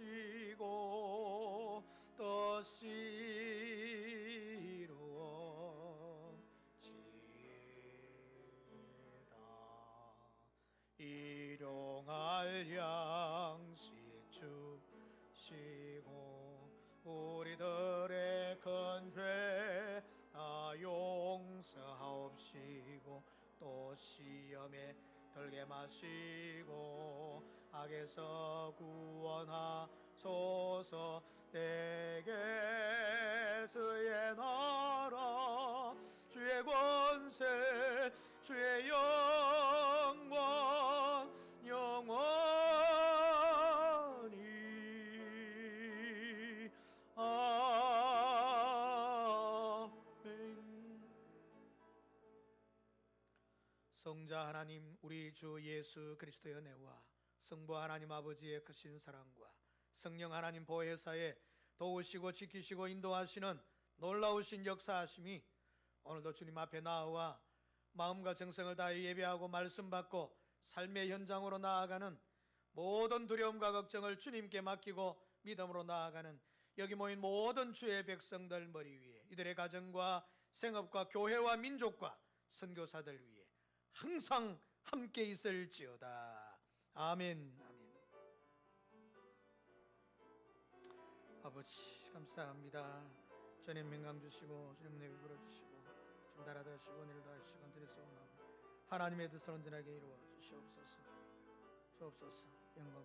임하시고 뜻이 이루어지이다. 일용할 양식 주시고 우리들의 큰 죄 다 용서하옵시고 또 시험에 들게 마시고 악에서 구원하소서. 대개수의 나라 주의 권세 주의 영광 영원히 아멘. 성자 하나님 우리 주 예수 그리스도의 은혜와 성부 하나님 아버지의 크신 사랑과 성령 하나님 보혜사에 도우시고 지키시고 인도하시는 놀라우신 역사하심이 오늘도 주님 앞에 나와 마음과 정성을 다해 예배하고 말씀 받고 삶의 현장으로 나아가는 모든 두려움과 걱정을 주님께 맡기고 믿음으로 나아가는 여기 모인 모든 주의 백성들 머리 위에 이들의 가정과 생업과 교회와 민족과 선교사들 위해 항상 함께 있을지어다. 아멘. 아멘. 아버지 감사합니다. 주님 평강 주시고 주님 내비 불어주시고 주님 나라도 하시고 오늘도 하시고 드리소서. 하나님의 뜻을 온전하게 이루어 주시옵소서. 주옵소서. 영광